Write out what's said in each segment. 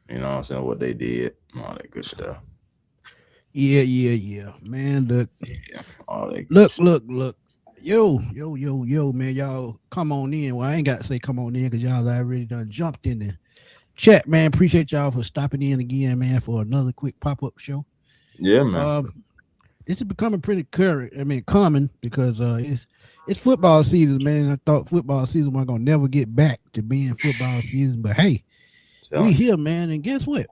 You know what I'm saying? What they did, all that good stuff. Yeah. Man, Yeah, all that good look, stuff. look, look. Yo, man, y'all come on in. Well, I ain't got to say come on in because y'all already done jumped in the chat, man. Appreciate y'all for stopping in again, man, for another quick pop-up show. Yeah, man. Um, this is becoming pretty current. I mean, common because it's football season, man. I thought football season was gonna never get back to being football season, but hey, we Telling you. here, man. And guess what?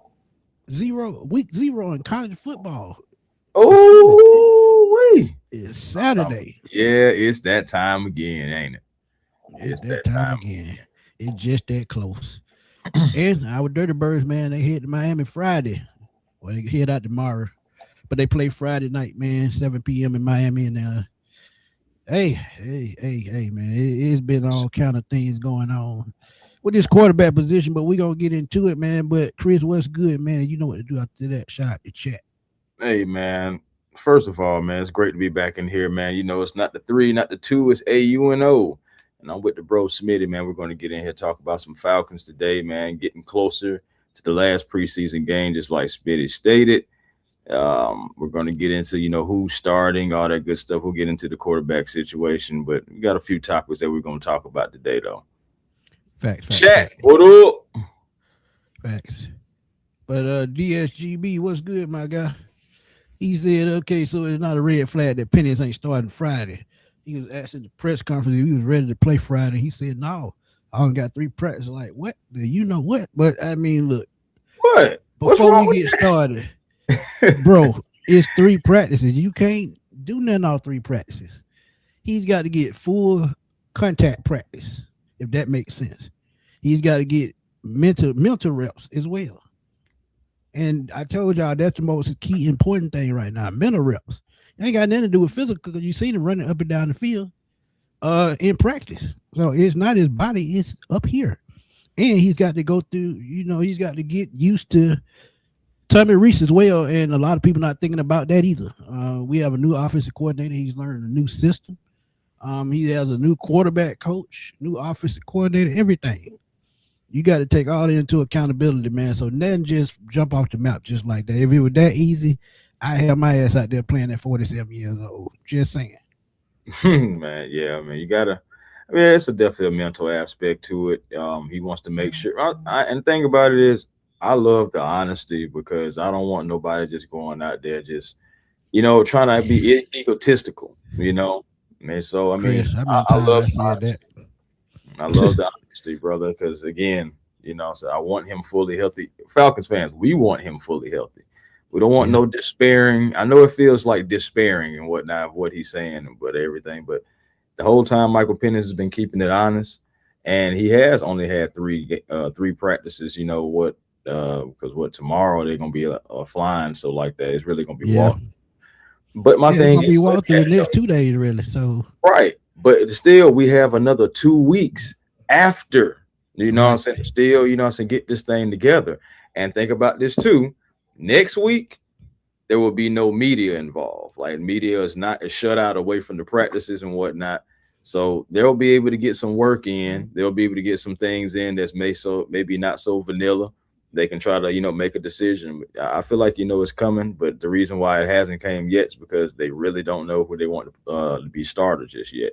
Week zero in college football is here. Oh, wee. It's Saturday. Yeah, it's that time again, ain't it? It's It's that that time time again. It's just that close. And our Dirty Birds, man, they head to Miami Friday. Well, they head out tomorrow, but they play Friday night, man, 7 p.m. in Miami. And hey, man, it's been all kind of things going on with this quarterback position, but we gonna get into it, man. But Chris, what's good, man? You know what to do after that. Shout out to chat. Hey, man. First of all, man, it's great to be back in here, man. You know, it's not the three, not the two, it's AUNO. And I'm with the bro Smitty, man. We're going to get in here talk about some Falcons today, man. Getting closer to the last preseason game, just like Smitty stated. We're going to get into, who's starting, all that good stuff. We'll get into the quarterback situation, but we got a few topics that we're going to talk about today, though. Chat, Facts. what up? Facts. But DSGB, what's good, my guy? He said, okay, so it's not a red flag that Penix ain't starting Friday. He was asking the press conference if he was ready to play Friday. He said, no, I only got 3 practices. Like, what? You know what? But I mean, look, What? What's before wrong we with get started, that? bro, it's 3 practices. You can't do nothing all 3 practices. He's got to get full contact practice, if that makes sense. He's got to get mental reps as well. And I told y'all that's the most key important thing right now. Mental reps. It ain't got nothing to do with physical because you see him running up and down the field in practice. So it's not his body, it's up here. And he's got to go through, he's got to get used to Tommy Reese as well. And a lot of people not thinking about that either. We have a new offensive coordinator. He's learning a new system. He has a new quarterback coach, new offensive coordinator, everything. You got to take all that into accountability, man. So nothing just jump off the map just like that. If it was that easy, I have my ass out there playing at 47 years old. Just saying. Man, yeah, man, you gotta. I mean, it's a definitely a mental aspect to it. He wants to make sure. And the thing about it is, I love the honesty because I don't want nobody just going out there just, trying to be egotistical. And so I mean, Chris, how many I times love I the said honesty. that? I love the honesty, brother, because again, so I want him fully healthy. Falcons fans, we want him fully healthy. We don't want Yeah. no despairing. I know it feels like despairing and whatnot of what he's saying, but everything. But the whole time, Michael Penix has been keeping it honest, and he has only had three practices. You know what? Because what tomorrow they're gonna be flying, so like that, it's really gonna be Yeah. walk. But my Yeah, it's thing gonna be is, let walked me through ask the you next 2 days, really. So right. But still, we have another 2 weeks after, what I'm right. saying? Still, I'm saying, get this thing together. And think about this too. Next week, there will be no media involved. Like media is not is shut out away from the practices and whatnot. So they'll be able to get some work in. They'll be able to get some things in that's maybe not so vanilla. They can try to make a decision. I feel like it's coming, but the reason why it hasn't came yet is because they really don't know who they want to be starter just yet.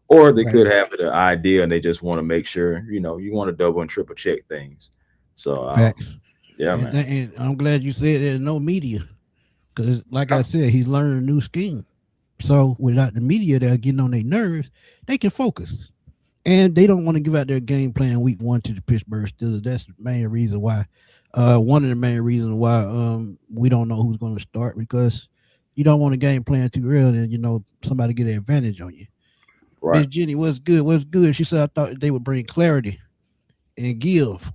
Or they Right. could have an idea and they just want to make sure you want to double and triple check things. So Facts. yeah, And, man. and I'm glad you said there's no media. Because, like Yeah. I said, he's learning a new scheme. So, without the media that are getting on their nerves, they can focus. And they don't want to give out their game plan week 1 to the Pittsburgh Steelers. That's the main reason why. One of the main reasons why we don't know who's going to start because you don't want a game plan too early and, somebody get an advantage on you. Right. Miss Jenny, what's good? What's good? She said, I thought they would bring clarity and give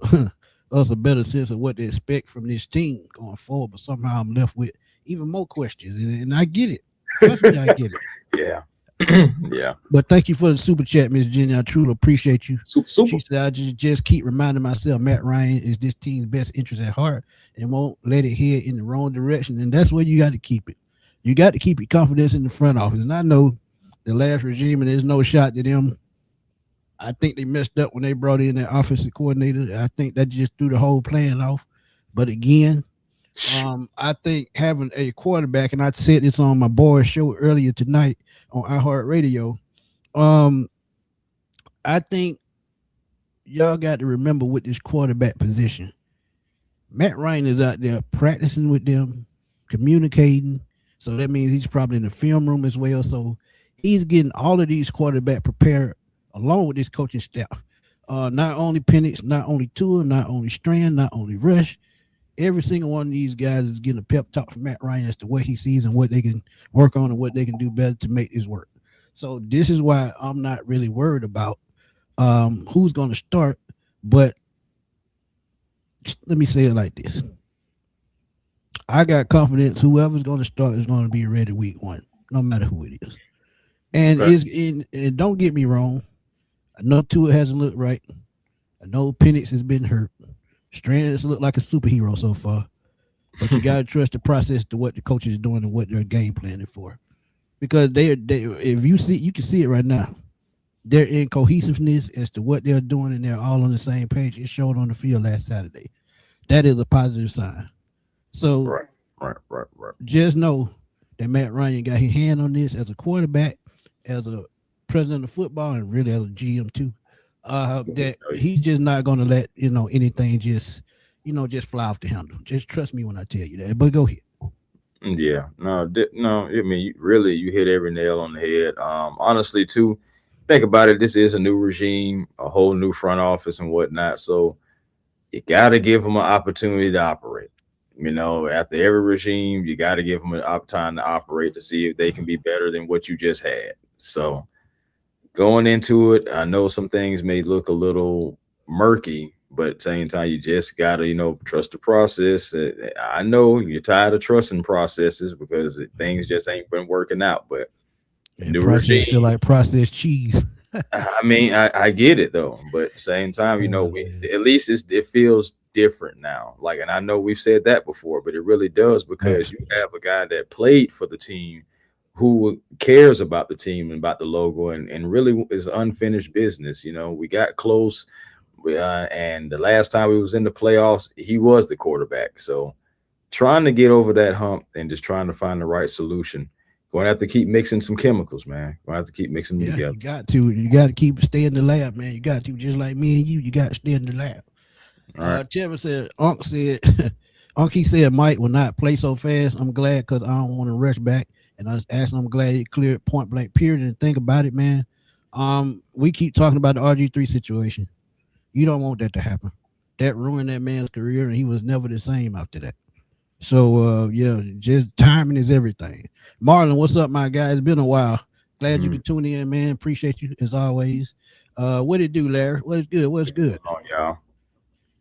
us a better sense of what to expect from this team going forward. But somehow I'm left with even more questions, and I get it. Trust me, I get it. Yeah. Yeah. But thank you for the super chat, Miss Jenny. I truly appreciate you. Super, She super. said, I just keep reminding myself Matt Ryan is this team's best interest at heart and won't let it head in the wrong direction. And that's where you got to keep it. You got to keep your confidence in the front office. And I know the last regime, and there's no shot to them. I think they messed up when they brought in that offensive coordinator. I think that just threw the whole plan off. But again, I think having a quarterback, and I said this on my boys' show earlier tonight on iHeartRadio. Um, I think y'all got to remember with this quarterback position, Matt Ryan is out there practicing with them, communicating. So that means he's probably in the film room as well. So he's getting all of these quarterback prepared along with his coaching staff. Not only Penix, not only Tua, not only Strand, not only Rush. Every single one of these guys is getting a pep talk from Matt Ryan as to what he sees and what they can work on and what they can do better to make this work. So this is why I'm not really worried about who's going to start. But let me say it like this. I got confidence whoever's going to start is going to be ready week 1, no matter who it is. And and don't get me wrong. I know Tua hasn't looked right. I know Penix has been hurt. Strand has looked like a superhero so far. But you got to trust the process to what the coach is doing and what they're game planning for. Because they if you see, you can see it right now. Their incohesiveness as to what they're doing, and they're all on the same page. It showed on the field last Saturday. That is a positive sign. So right. Just know that Matt Ryan got his hand on this as a quarterback, as a president of football, and really as a GM too. That he's just not going to let anything just fly off the handle. Just trust me when I tell you that. But go ahead. Yeah, no. I mean, you hit every nail on the head. Honestly, too, think about it. This is a new regime, a whole new front office and whatnot. So you got to give them an opportunity to operate. After every regime, you got to give them an time to operate to see if they can be better than what you just had. So going into it, I know some things may look a little murky, but at the same time, you just got to, trust the process. I know you're tired of trusting processes because things just ain't been working out, but the process feel like processed cheese. I mean, I get it though, but at the same time, at least it feels different now. Like, and I know we've said that before, but it really does because you have a guy that played for the team who cares about the team and about the logo and really is unfinished business. We got close, and the last time we was in the playoffs, he was the quarterback. So trying to get over that hump and just trying to find the right solution. Going to have to keep mixing some chemicals, man. Going to have to keep mixing them together. You got to stay in the lab, man. You got to, just like me and you got to stay in the lab. Trevor said, Unky said Mike will not play so fast. I'm glad because I don't want to rush back. And I was asking, I'm glad he cleared point blank period. And think about it, man. We keep talking about the RG3 situation. You don't want that to happen. That ruined that man's career, and he was never the same after that. So, just timing is everything. Marlon, what's up, my guy? It's been a while. Glad you could tune in, man. Appreciate you as always. What it do, Larry? What's good? Oh, y'all.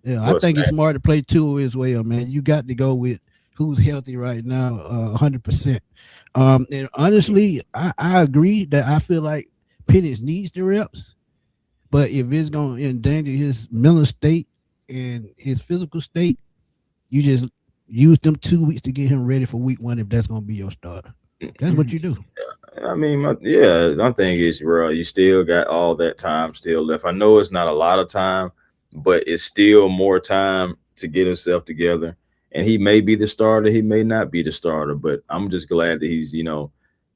Yeah, I think it's smart to play two as well, man. You got to go with who's healthy right now, 100%. And honestly, I agree that I feel like Penix needs the reps, but if it's going to endanger his mental state and his physical state, you just use them 2 weeks to get him ready for week 1 if that's going to be your starter. That's what you do. I mean, my thing is, bro, you still got all that time still left. I know it's not a lot of time, but it's still more time to get himself together. And he may be the starter, he may not be the starter, but I'm just glad that he's,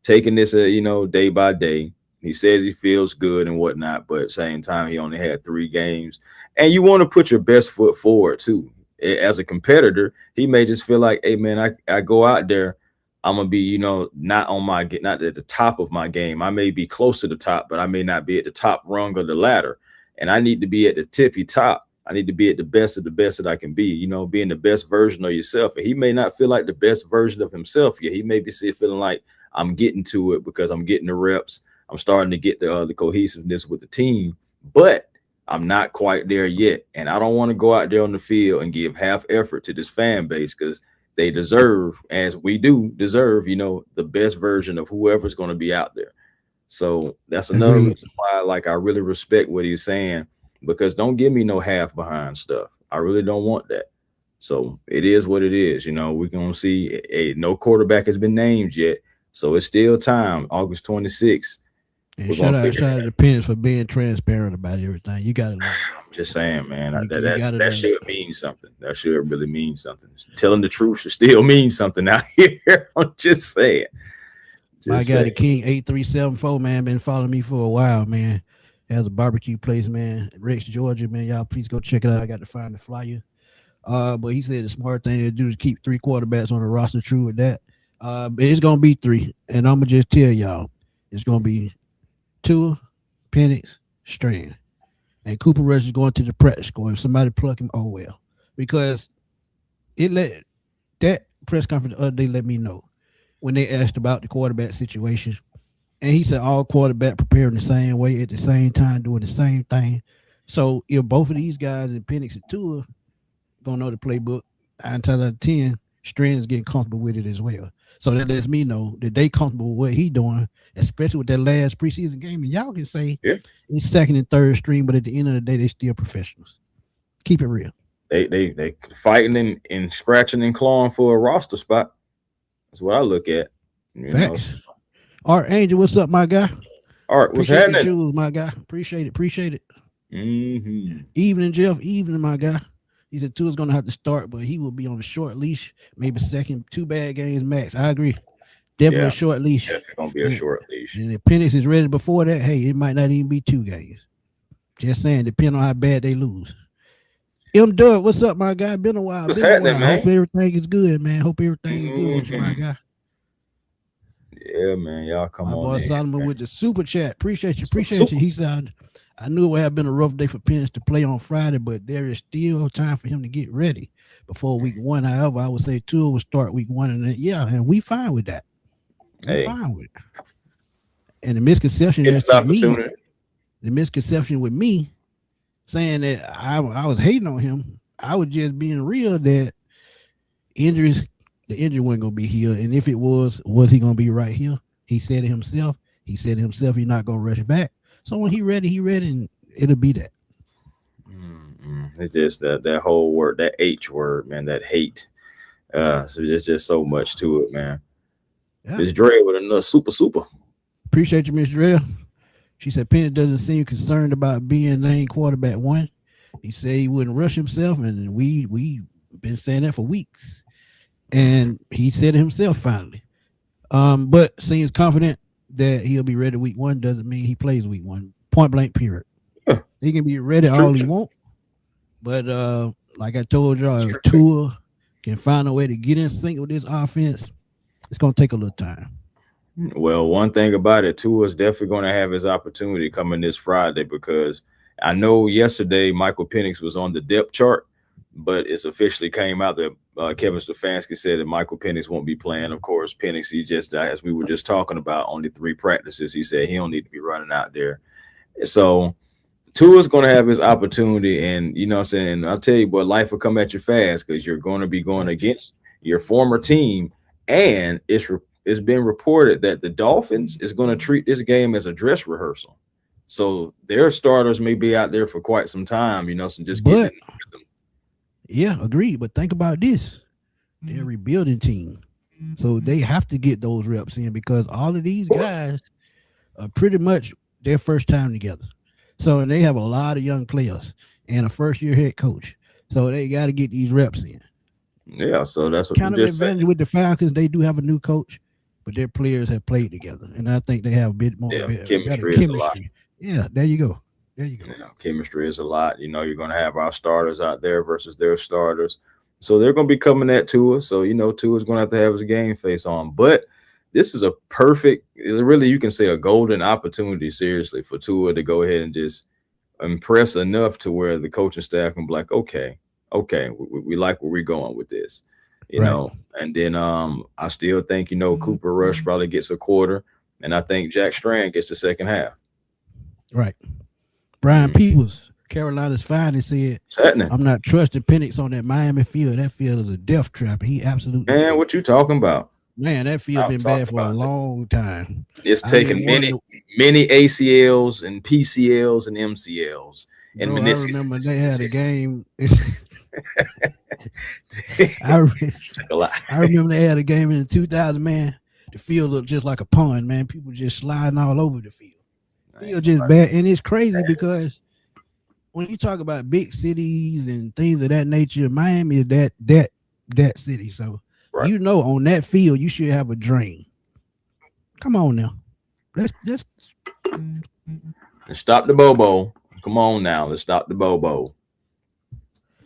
taking this, day by day. He says he feels good and whatnot, but at the same time, he only had 3 games. And you want to put your best foot forward, too. As a competitor, he may just feel like, hey, man, I go out there, I'm going to be, not at the top of my game. I may be close to the top, but I may not be at the top rung of the ladder. And I need to be at the tippy top. I need to be at the best of the best that I can be, being the best version of yourself. And he may not feel like the best version of himself yet. He may be feeling like I'm getting to it because I'm getting the reps. I'm starting to get the cohesiveness with the team, but I'm not quite there yet. And I don't want to go out there on the field and give half effort to this fan base because they deserve, as we do deserve, the best version of whoever's going to be out there. So that's another reason why, I really respect what he's saying, because don't give me no half behind stuff. I really don't want that. So it is what it is. We're going to see no quarterback has been named yet. So it's still time, August 26th. And shout out to Penix for being transparent about everything. You got to know. Just saying, man. You That gotta should mean something. That should really mean something. Telling the truth should still mean something out here. I'm just saying. My guy, the King 8374, man, been following me for a while, man. Has a barbecue place, man. Rex, Georgia, man. Y'all please go check it out. I got to find the flyer. But he said the smart thing to do is keep 3 quarterbacks on the roster. True with that. But it's gonna be 3, and I'm gonna just tell y'all, it's gonna be Tua, Penix, Strand, and Cooper Rush is going to the practice squad. If somebody pluck him, oh well, because that press conference the other day let me know when they asked about the quarterback situation, and he said all quarterback preparing the same way at the same time, doing the same thing. So if both of these guys and Penix and Tua gonna know the playbook, 9 times out of 10, Strand's getting comfortable with it as well. So that lets me know that they comfortable with what he doing, especially with that last preseason game. And y'all can say it's second and third string, but at the end of the day, they still professionals. Keep it real. They fighting and scratching and clawing for a roster spot. That's what I look at. Facts. Art Angel, what's up, my guy? Art, what's happening? Jules, my guy. Appreciate it. Mm-hmm. Evening, Jeff. Evening, my guy. He said Tua's going to have to start, but he will be on a short leash, maybe second, 2 bad games max. I agree. Definitely a short leash. Definitely going to be a short leash. And if Penix is ready before that, hey, it might not even be 2 games. Just saying, depending on how bad they lose. M. Dub, what's up, my guy? Been a while. What's happening, man? Hope everything is good, man. Hope everything is good with you, my guy. Yeah, man. Y'all come on. My boy Solomon with the super chat. Appreciate you. He said, I knew it would have been a rough day for Penix to play on Friday, but there is still time for him to get ready before week 1. However, I would say Tua will start week 1, and we fine with that. Fine with it. And the misconception with me saying that I was hating on him, I was just being real that the injury wasn't gonna be here, and if it was he gonna be right here? He said it himself. He's not gonna rush back. So when he ready, and it'll be that. It's just that whole word, that H word, man, that hate. So there's just so much to it, man. Yeah. Miss Dre with another super. Appreciate you, Miss Dre. She said Penix doesn't seem concerned about being named quarterback 1. He said he wouldn't rush himself, and we been saying that for weeks. And he said it himself finally. But seems confident that he'll be ready week 1 doesn't mean he plays week 1. Point blank, period. Yeah. He can be ready all he want. But like I told y'all, if Tua can find a way to get in sync with this offense, it's going to take a little time. Well, one thing about it, Tua is definitely going to have his opportunity coming this Friday, because I know yesterday Michael Penix was on the depth chart, but it's officially came out that Kevin Stefanski said that Michael Penix won't be playing. Of course, Penix, he just, as we were just talking about, only 3 practices. He said he don't need to be running out there. So Tua's going to have his opportunity, and you know what I'm saying, I'll tell you, boy, life will come at you fast, because you're going to be going against your former team, and it's been reported that the Dolphins is going to treat this game as a dress rehearsal. So their starters may be out there for quite some time, you know, so just get them. Yeah, agreed. But think about this. They're a rebuilding team. So they have to get those reps in, because all of these guys are pretty much their first time together. So they have a lot of young players and a first-year head coach. So they got to get these reps in. Yeah, so that's what kind of advantage with the Falcons. They do have a new coach, but their players have played together, and I think they have a bit more chemistry. Yeah, there you go. Yeah, chemistry is a lot. You know, you're going to have our starters out there versus their starters. So they're going to be coming at Tua. So, you know, Tua's going to have his game face on. But this is a perfect, really, you can say a golden opportunity, seriously, for Tua to go ahead and just impress enough to where the coaching staff can be like, okay, we like where we're going with this, you know. And then I still think, you know, Cooper Rush probably gets a quarter, and I think Jack Strand gets the second half. Right. Brian Peoples, Carolina's finest, said, I'm not trusting Penix on that Miami field. That field is a death trap. He absolutely. Man, what you talking about? Man, that field been bad for a long time. It's taken many ACLs and PCLs and MCLs. And I remember they had a game. I remember they had a game in 2000, man. The field looked just like a pond, man. People just sliding all over the field. Field just bad. And it's crazy because when you talk about big cities and things of that nature, Miami is that city. So Right. on that field you should have a dream. Come on now, let's And stop the Bobo. Come on now, let's stop the Bobo.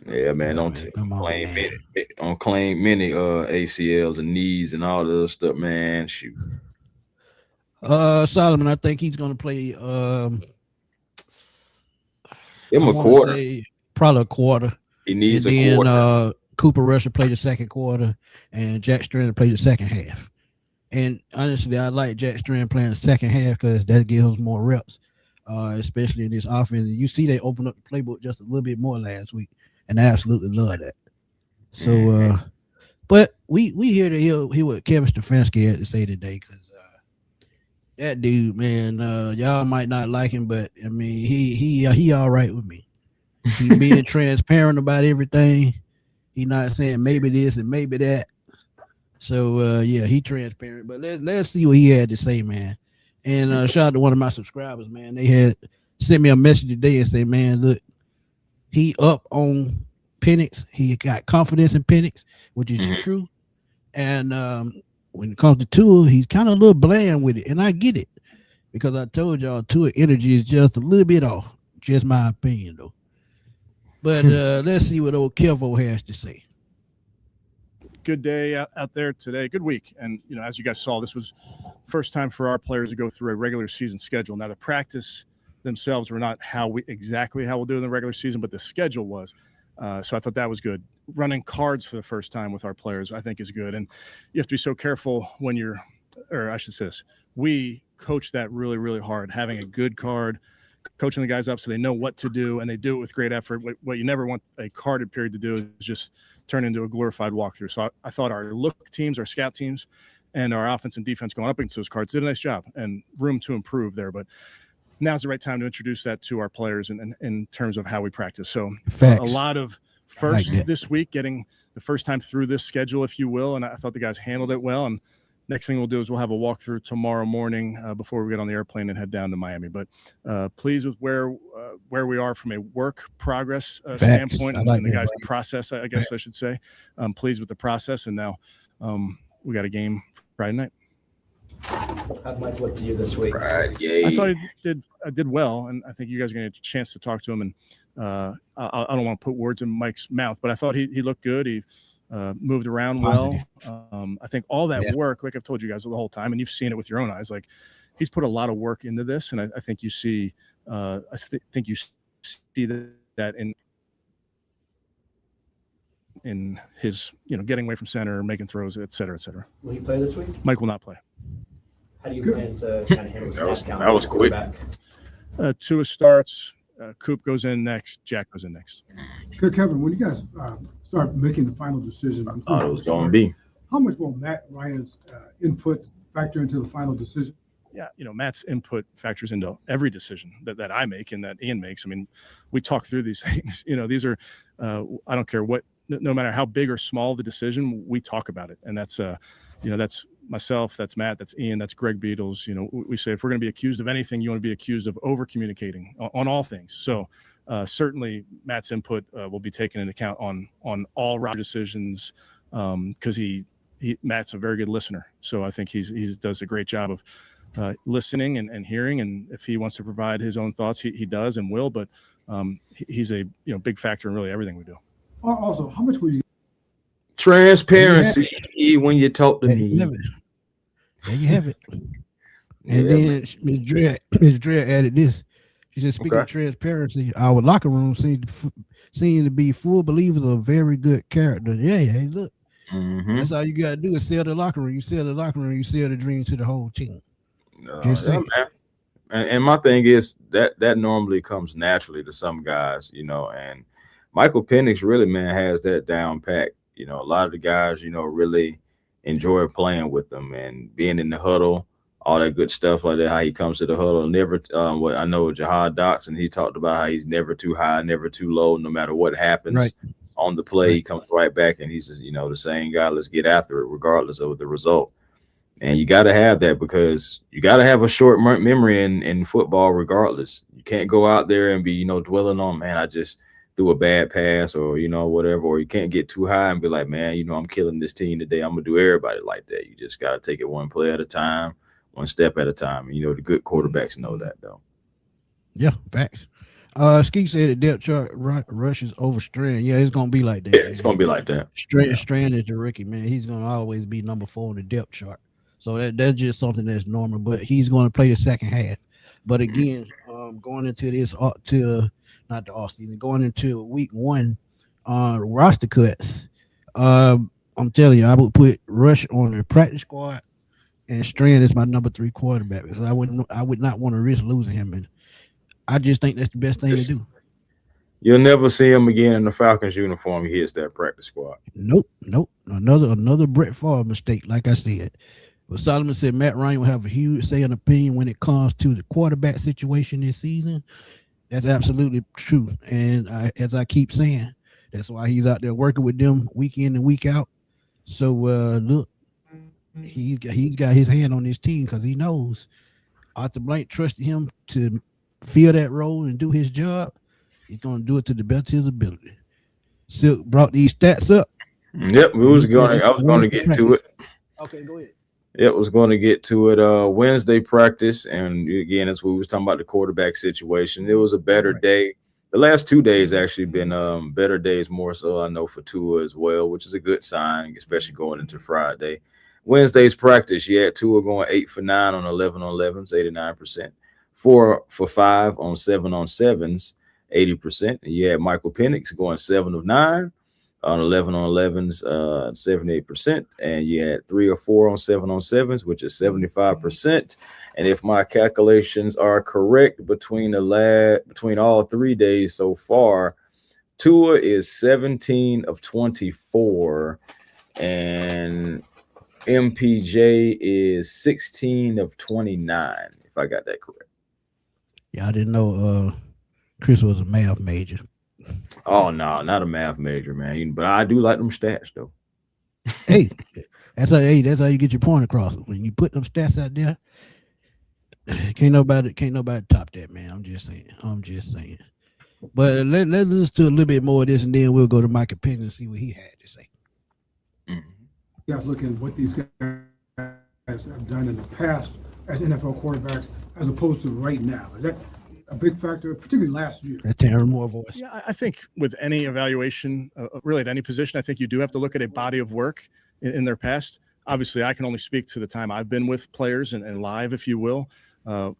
Yeah, man. Don't claim many ACLs and knees and all the other stuff, man. Shoot. Solomon, I think he's gonna play. Give him a quarter. Probably a quarter. He needs and a quarter. Cooper Rush will play the second quarter, and Jack Strand will play the second half. And honestly, I like Jack Strand playing the second half because that gives us more reps, especially in this offense. You see, they opened up the playbook just a little bit more last week, and I absolutely love that. So, but we here to hear what Kevin Stefanski had to say today, because that dude, man, y'all might not like him, but I mean, he all right with me. He being transparent about everything. He not saying maybe this and maybe that. So he transparent. But let's see what he had to say, man. And shout out to one of my subscribers, man. They had sent me a message today and say, man, look, he up on Penix. He got confidence in Penix, which is true. And when it comes to Tua, he's kind of a little bland with it, and I get it because I told y'all Tua energy is just a little bit off. Just my opinion, though. But let's see what old Kevo has to say. Good day out there today. Good week. And, as you guys saw, this was first time for our players to go through a regular season schedule. Now, the practice themselves were not exactly how we'll do in the regular season, but the schedule was. So I thought that was good. Running cards for the first time with our players, I think, is good. And you have to be so careful when we coach that really, really hard, having a good card, coaching the guys up so they know what to do, and they do it with great effort. What you never want a carded period to do is just turn into a glorified walkthrough. So I thought our look teams, our scout teams, and our offense and defense going up against those cards did a nice job, and room to improve there. But now's the right time to introduce that to our players in terms of how we practice. So a lot of first this week, getting the first time through this schedule, if you will, and I thought the guys handled it well. And next thing we'll do is we'll have a walkthrough tomorrow morning before we get on the airplane and head down to Miami. But pleased with where we are from a work progress standpoint and the guys' process, I guess I should say. I'm pleased with the process, and now we got a game Friday night. How'd Mike look to you this week? I thought I did well, and I think you guys are going to get a chance to talk to him. And I don't want to put words in Mike's mouth, but I thought he looked good. He moved around well. I think all that work, like I've told you guys the whole time, and you've seen it with your own eyes, like he's put a lot of work into this, and I think you see think you see that in his getting away from center, making throws, et cetera, et cetera. Will he play this week? Mike will not play. How do you plan to kind of handle the snap count? That was quick. Tua starts. Coop goes in next. Jack goes in next. Good, Kevin. When you guys start making the final decision on it was going to be, how much will Matt Ryan's input factor into the final decision? Yeah, Matt's input factors into every decision that I make and that Ian makes. I mean, we talk through these things. These are I don't care what, no matter how big or small the decision, we talk about it, and that's that's myself, that's Matt, that's Ian, that's Greg Beatles. We say if we're going to be accused of anything, you want to be accused of over communicating on all things. So certainly Matt's input will be taken into account on all roster decisions because Matt's a very good listener. So I think he does a great job of listening and hearing. And if he wants to provide his own thoughts, he does and will. But he's a big factor in really everything we do. Also, how much will you? Transparency when you talk to me. There you have it. And then Ms. Dre added this. She said, speaking of transparency, our locker room seem to be full believers of very good character. Yeah, look. That's all you got to do is sell the locker room. You sell the locker room, you sell the dream to the whole team. And my thing is that normally comes naturally to some guys, and Michael Penix really, man, has that down pat. A lot of the guys, really enjoy playing with them and being in the huddle, all that good stuff like that, how he comes to the huddle. Never, what I know Jahad Dotson, he talked about how he's never too high, never too low, no matter what happens on the play, he comes right back and he's just, the same guy, let's get after it regardless of the result. And you got to have that because you got to have a short memory in football regardless. You can't go out there and be, dwelling on, man, I just threw a bad pass or, whatever. Or you can't get too high and be like, man, I'm killing this team today. I'm going to do everybody like that. You just got to take it one play at a time, one step at a time. And, the good quarterbacks know that, though. Yeah, facts. Ski said the depth chart rushes over Strand. Yeah, it's going to be like that. Yeah, it's going to be like that. Strand is the rookie, man. He's going to always be number 4 on the depth chart. So that's just something that's normal, but he's going to play the second half. But again, going into this not the off season, going into week 1 roster cuts, I'm telling you, I would put Rush on the practice squad, and Strand is my number 3 quarterback because I would not want to risk losing him, and I just think that's the best thing to do. You'll never see him again in the Falcons uniform. He hits that practice squad. Nope. Another Brett Favre mistake, like I said. But Solomon said Matt Ryan will have a huge say and opinion when it comes to the quarterback situation this season. That's absolutely true. And as I keep saying, that's why he's out there working with them week in and week out. So, look, he's got his hand on his team because he knows Arthur Blank trusted him to fill that role and do his job. He's going to do it to the best of his ability. Silk brought these stats up. Yep, I was going to get to it. Okay, go ahead. Yep, was going to get to it. Wednesday practice, and again, as we was talking about the quarterback situation, it was a better day. The last 2 days actually been better days, more so I know for Tua as well, which is a good sign, especially going into Friday. Wednesday's practice, you had Tua going 8 for 9 on 11 on 11s, 89%, 4 for 5 on 7 on 7s, 80%. And you had Michael Penix going 7 of 9. On 11 on 11s, 78%, and you had 3 or 4 on 7 on 7s, which is 75%. And if my calculations are correct, between all 3 days so far, Tua is 17 of 24, and MPJ is 16 of 29. If I got that correct. Yeah, I didn't know Chris was a math major. Oh no, not a math major, man. But I do like them stats though. Hey, that's how you get your point across. When you put them stats out there, can't nobody top that, man. I'm just saying. But let's listen to a little bit more of this, and then we'll go to Mike opinion and see what he had to say. You have to look at what these guys have done in the past as NFL quarterbacks, as opposed to right now. Is that a big factor, particularly last year? That's Terrence Moore voice. Yeah, I think with any evaluation, really at any position, I think you do have to look at a body of work in their past. Obviously, I can only speak to the time I've been with players and live, if you will,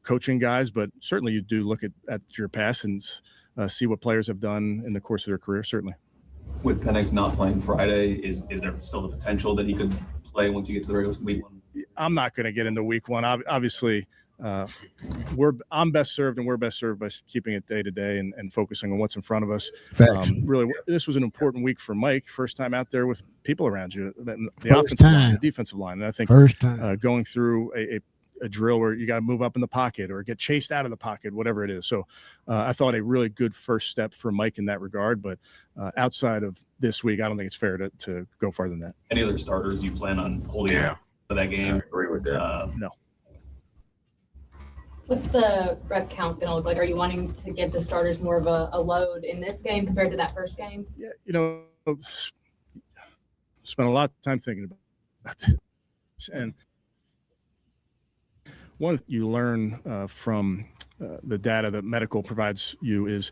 coaching guys, but certainly you do look at your past and see what players have done in the course of their career, certainly. With Penix not playing Friday, is there still the potential that he could play once you get to the regular week 1? I'm not going to get into week 1. Obviously, I'm best served and we're best served by keeping it day to day and focusing on what's in front of us. Really, this was an important week for Mike. First time out there with people around you, the offensive line, the defensive line. And I think going through a drill where you got to move up in the pocket or get chased out of the pocket, whatever it is. So I thought a really good first step for Mike in that regard. But outside of this week, I don't think it's fair to go farther than that. Any other starters you plan on holding out for that game? I agree with that. No. What's the rep count going to look like? Are you wanting to give the starters more of a load in this game compared to that first game? Yeah, spent a lot of time thinking about this. And one you learn from the data that medical provides you is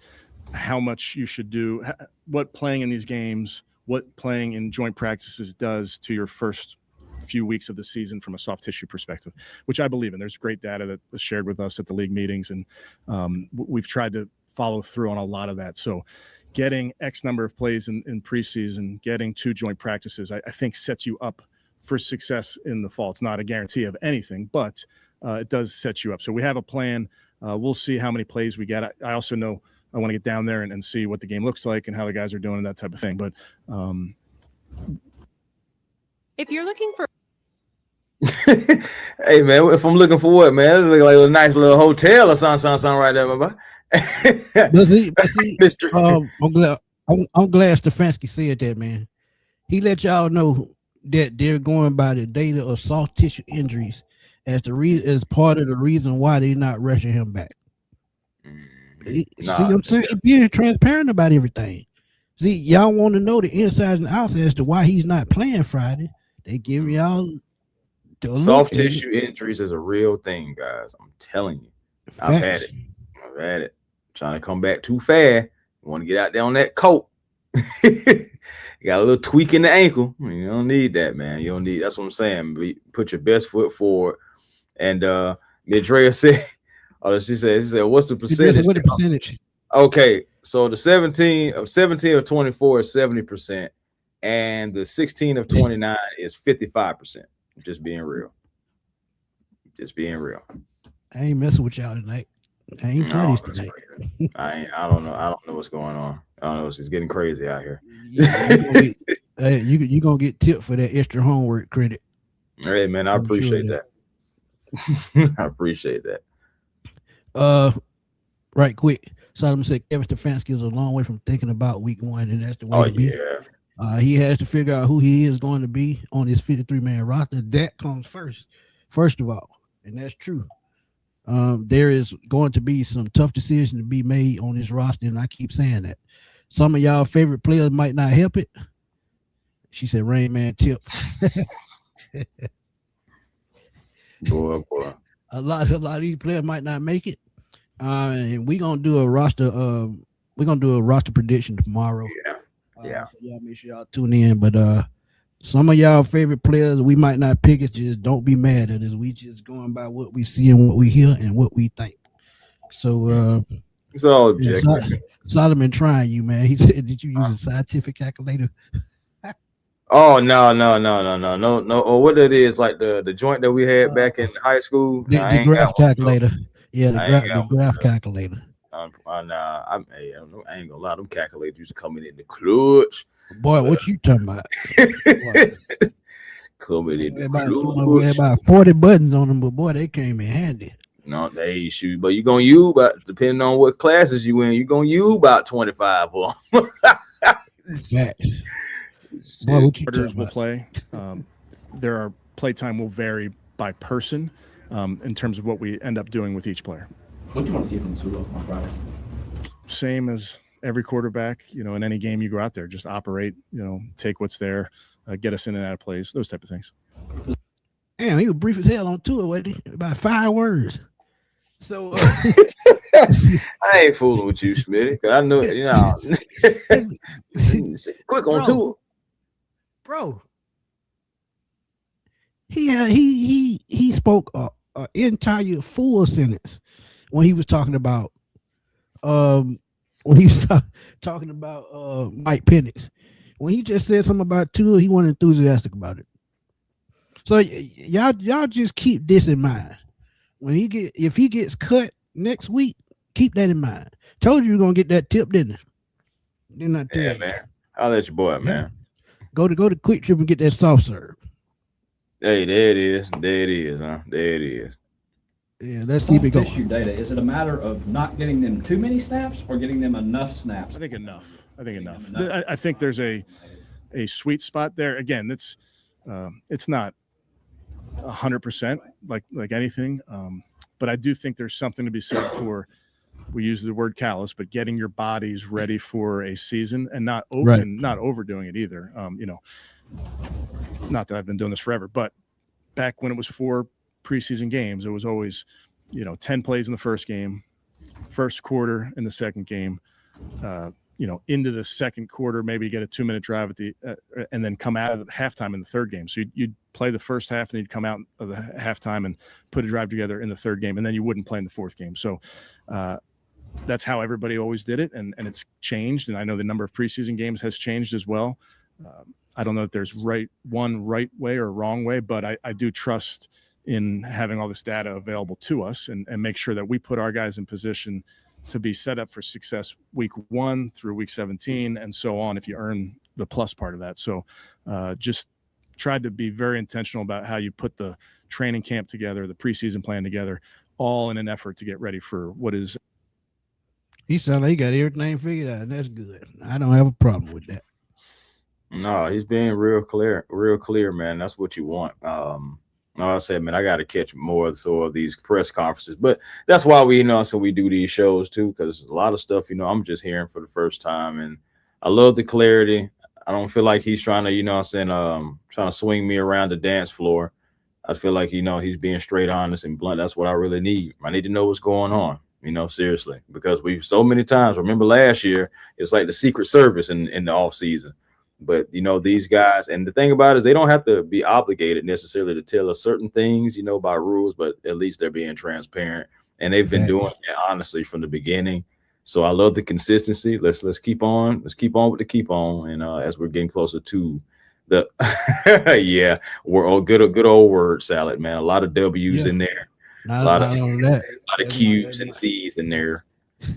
how much you should do, what playing in these games, what playing in joint practices does to your first few weeks of the season from a soft tissue perspective, which I believe in. There's great data that was shared with us at the league meetings, and we've tried to follow through on a lot of that. So getting X number of plays in preseason, getting 2 joint practices, I think sets you up for success in the fall. It's not a guarantee of anything, but it does set you up. So we have a plan. We'll see how many plays we get. I also know I want to get down there and see what the game looks like and how the guys are doing and that type of thing. But if you're looking for hey man, if I'm looking for what, man, it's like a nice little hotel or something right there, my boy. But see, I'm glad Stefanski said that, man. He let y'all know that they're going by the data of soft tissue injuries as as part of the reason why they're not rushing him back. See what I'm saying? Being transparent about everything. See, y'all want to know the insides and outsides as to why he's not playing Friday. They give y'all the soft tissue injuries is a real thing, guys. I'm telling you. I've had it. Trying to come back too fast. Want to get out there on that coat. Got a little tweak in the ankle. You don't need that, man. You don't need. That's what I'm saying. Put your best foot forward. And Midrea said, she said, what's the percentage? What the percentage? Okay, so the 17 of 24 is 70%, and the 16 of 29 is 55%. Just being real. I ain't messing with y'all tonight. I ain't Fridays tonight. I don't know. I don't know what's going on. I don't know. It's getting crazy out here. You gonna get tipped for that extra homework credit. Hey man, I appreciate that. I appreciate that. Right quick. Solomon said Kevin Stefanski is a long way from thinking about week 1, and that's the way to be. Yeah. He has to figure out who he is going to be on his 53-man roster. That comes first of all, and that's true. There is going to be some tough decisions to be made on this roster, and I keep saying that. Some of y'all favorite players might not help it. She said, "Rain Man tip." boy. A lot of these players might not make it. And we're gonna do a roster. We're gonna do a roster prediction tomorrow. Yeah. So y'all make sure y'all tune in. But some of y'all favorite players we might not pick. It's just don't be mad at us. We just going by what we see and what we hear and what we think. So it's all objective. Solomon trying you, man. He said, "Did you use a scientific calculator?" Oh no! Oh, what it is, like the joint that we had back in high school. The graph calculator. Yeah, the graph calculator. I ain't gonna lie, them calculators used to come in the clutch. Boy, what you talking about? Coming in the clutch. We had about 40 buttons on them, but boy, they came in handy. No, they shoot, but you're gonna use about, depending on what classes you in, you're gonna use about 25 of them. Facts. Boy, what you Starters will play. Their play time will vary by person in terms of what we end up doing with each player. What do you want to see from Tua on Friday? Same as every quarterback, in any game you go out there, just operate, take what's there, get us in and out of plays, those type of things. Damn, he was brief as hell on Tua, wasn't he? About 5 words. So I ain't fooling with you, Smitty. I know, quick on Tua. Bro, he spoke an entire full sentence when he was talking about Mike Penix. When he just said something about Tua, he wasn't enthusiastic about it. So y'all just keep this in mind. If he gets cut next week, keep that in mind. Told you you're gonna get that tip, didn't I? Didn't I tell you? Man. I'll let your boy, man. Go to Quick Trip and get that soft serve. Hey, there it is. There it is. Yeah, let's keep it going. Tissue data. Is it a matter of not getting them too many snaps or getting them enough snaps? I think enough. I think there's a sweet spot there. Again, it's not 100% like anything, but I do think there's something to be said for, we use the word callous, but getting your bodies ready for a season and not overdoing it either. Not that I've been doing this forever, but back when it was 4 preseason games, it was always 10 plays in the first game, first quarter in the second game, into the second quarter, maybe get a 2-minute drive at the and then come out of the halftime in the third game. So you'd play the first half, and then you'd come out of the halftime and put a drive together in the third game, and then you wouldn't play in the fourth game. So that's how everybody always did it, and it's changed. And I know the number of preseason games has changed as well. I don't know if there's one right way or wrong way, but I do trust in having all this data available to us and make sure that we put our guys in position to be set up for success week 1 through week 17 and so on, if you earn the plus part of that. So just tried to be very intentional about how you put the training camp together, the preseason plan together, all in an effort to get ready for what is. He sounded like he got everything figured out, and that's good. I don't have a problem with that. No, he's being real clear, man. That's what you want. Like I said, man, I got to catch more of these press conferences, but that's why so we do these shows too, because a lot of stuff, I'm just hearing for the first time, and I love the clarity. I don't feel like he's trying to, trying to swing me around the dance floor. I feel like, he's being straight, honest, and blunt. That's what I really need. I need to know what's going on, seriously, because we've so many times. Remember last year, it's like the Secret Service in the off season. But these guys, and the thing about it is they don't have to be obligated necessarily to tell us certain things, by rules, but at least they're being transparent, and they've been doing it honestly from the beginning. So I love the consistency. Let's keep on. Let's keep on with the keep on. And as we're getting closer to the we're all good old word salad, man. A lot of W's in there. A lot of Q's and C's in there.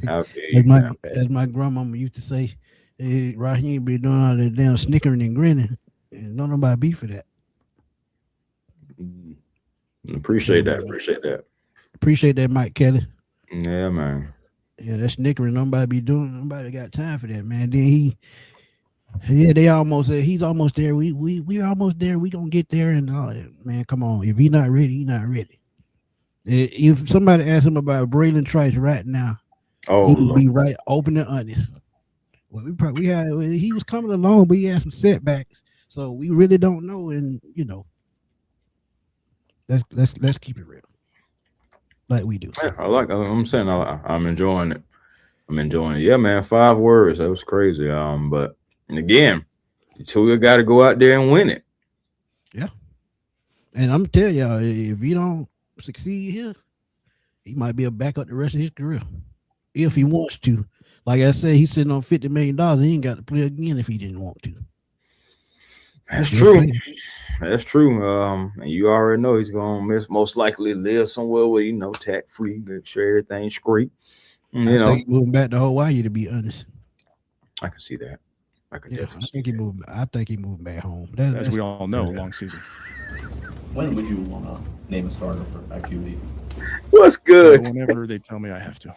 As my grandmama used to say, Raheem be doing all that damn snickering and grinning, and don't nobody be for that. Appreciate that. Appreciate that, Mike Kelly. Yeah, man. Yeah, that snickering nobody be doing. Nobody got time for that, man. Then he's almost there. We almost there. We gonna get there, and all that. Man, come on. If he's not ready, he's not ready. If somebody asked him about Braylon Trice right now, he would be right, open and honest. Well, he was coming along, but he had some setbacks, so we really don't know. And let's keep it real, like we do. Yeah, I'm saying I'm enjoying it. Yeah, man. 5 words. That was crazy. But again, you got to go out there and win it. Yeah, and I'm telling y'all, if you don't succeed here, he might be a backup the rest of his career if he wants to. Like I said, he's sitting on $50 million. He ain't got to play again if he didn't want to. That's true. That's true. And you already know he's gonna most likely live somewhere where tax free, make sure everything's straight. I think he's moving back to Hawaii, to be honest. I can see that. I think he's moving back home. As we all know, long season. When would you want to name a starter for QB? What's good? Whenever they tell me I have to.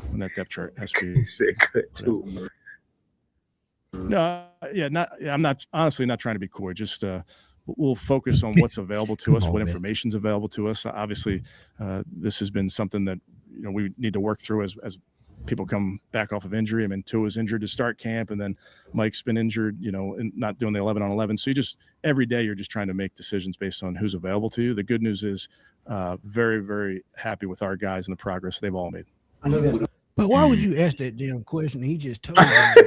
When that depth chart has to be good too. No, I'm not honestly not trying to be coy. Just we'll focus on what's available to us, what information's available to us. Obviously, this has been something that we need to work through as people come back off of injury. I mean, Tua's injured to start camp, and then Mike's been injured, and not doing the 11-on-11. So every day you're just trying to make decisions based on who's available to you. The good news is very, very happy with our guys and the progress they've all made. I know that. But why would you ask that damn question? He just told you.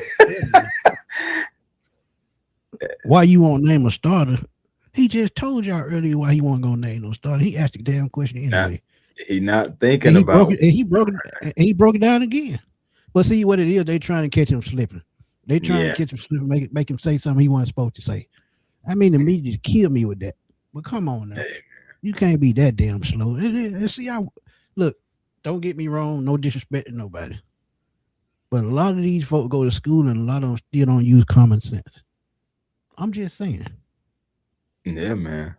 Why you won't name a starter? He just told y'all earlier why he wasn't gonna name no starter. He asked the damn question anyway. He not thinking about it. He broke it down again. But see what it is, they trying to catch him slipping. They trying to catch him slipping, make him say something he wasn't supposed to say. I mean, the media just kill me with that. But come on now. You can't be that damn slow. See, look, don't get me wrong, no disrespect to nobody. But a lot of these folks go to school and a lot of them still don't use common sense. I'm just saying. Yeah, man.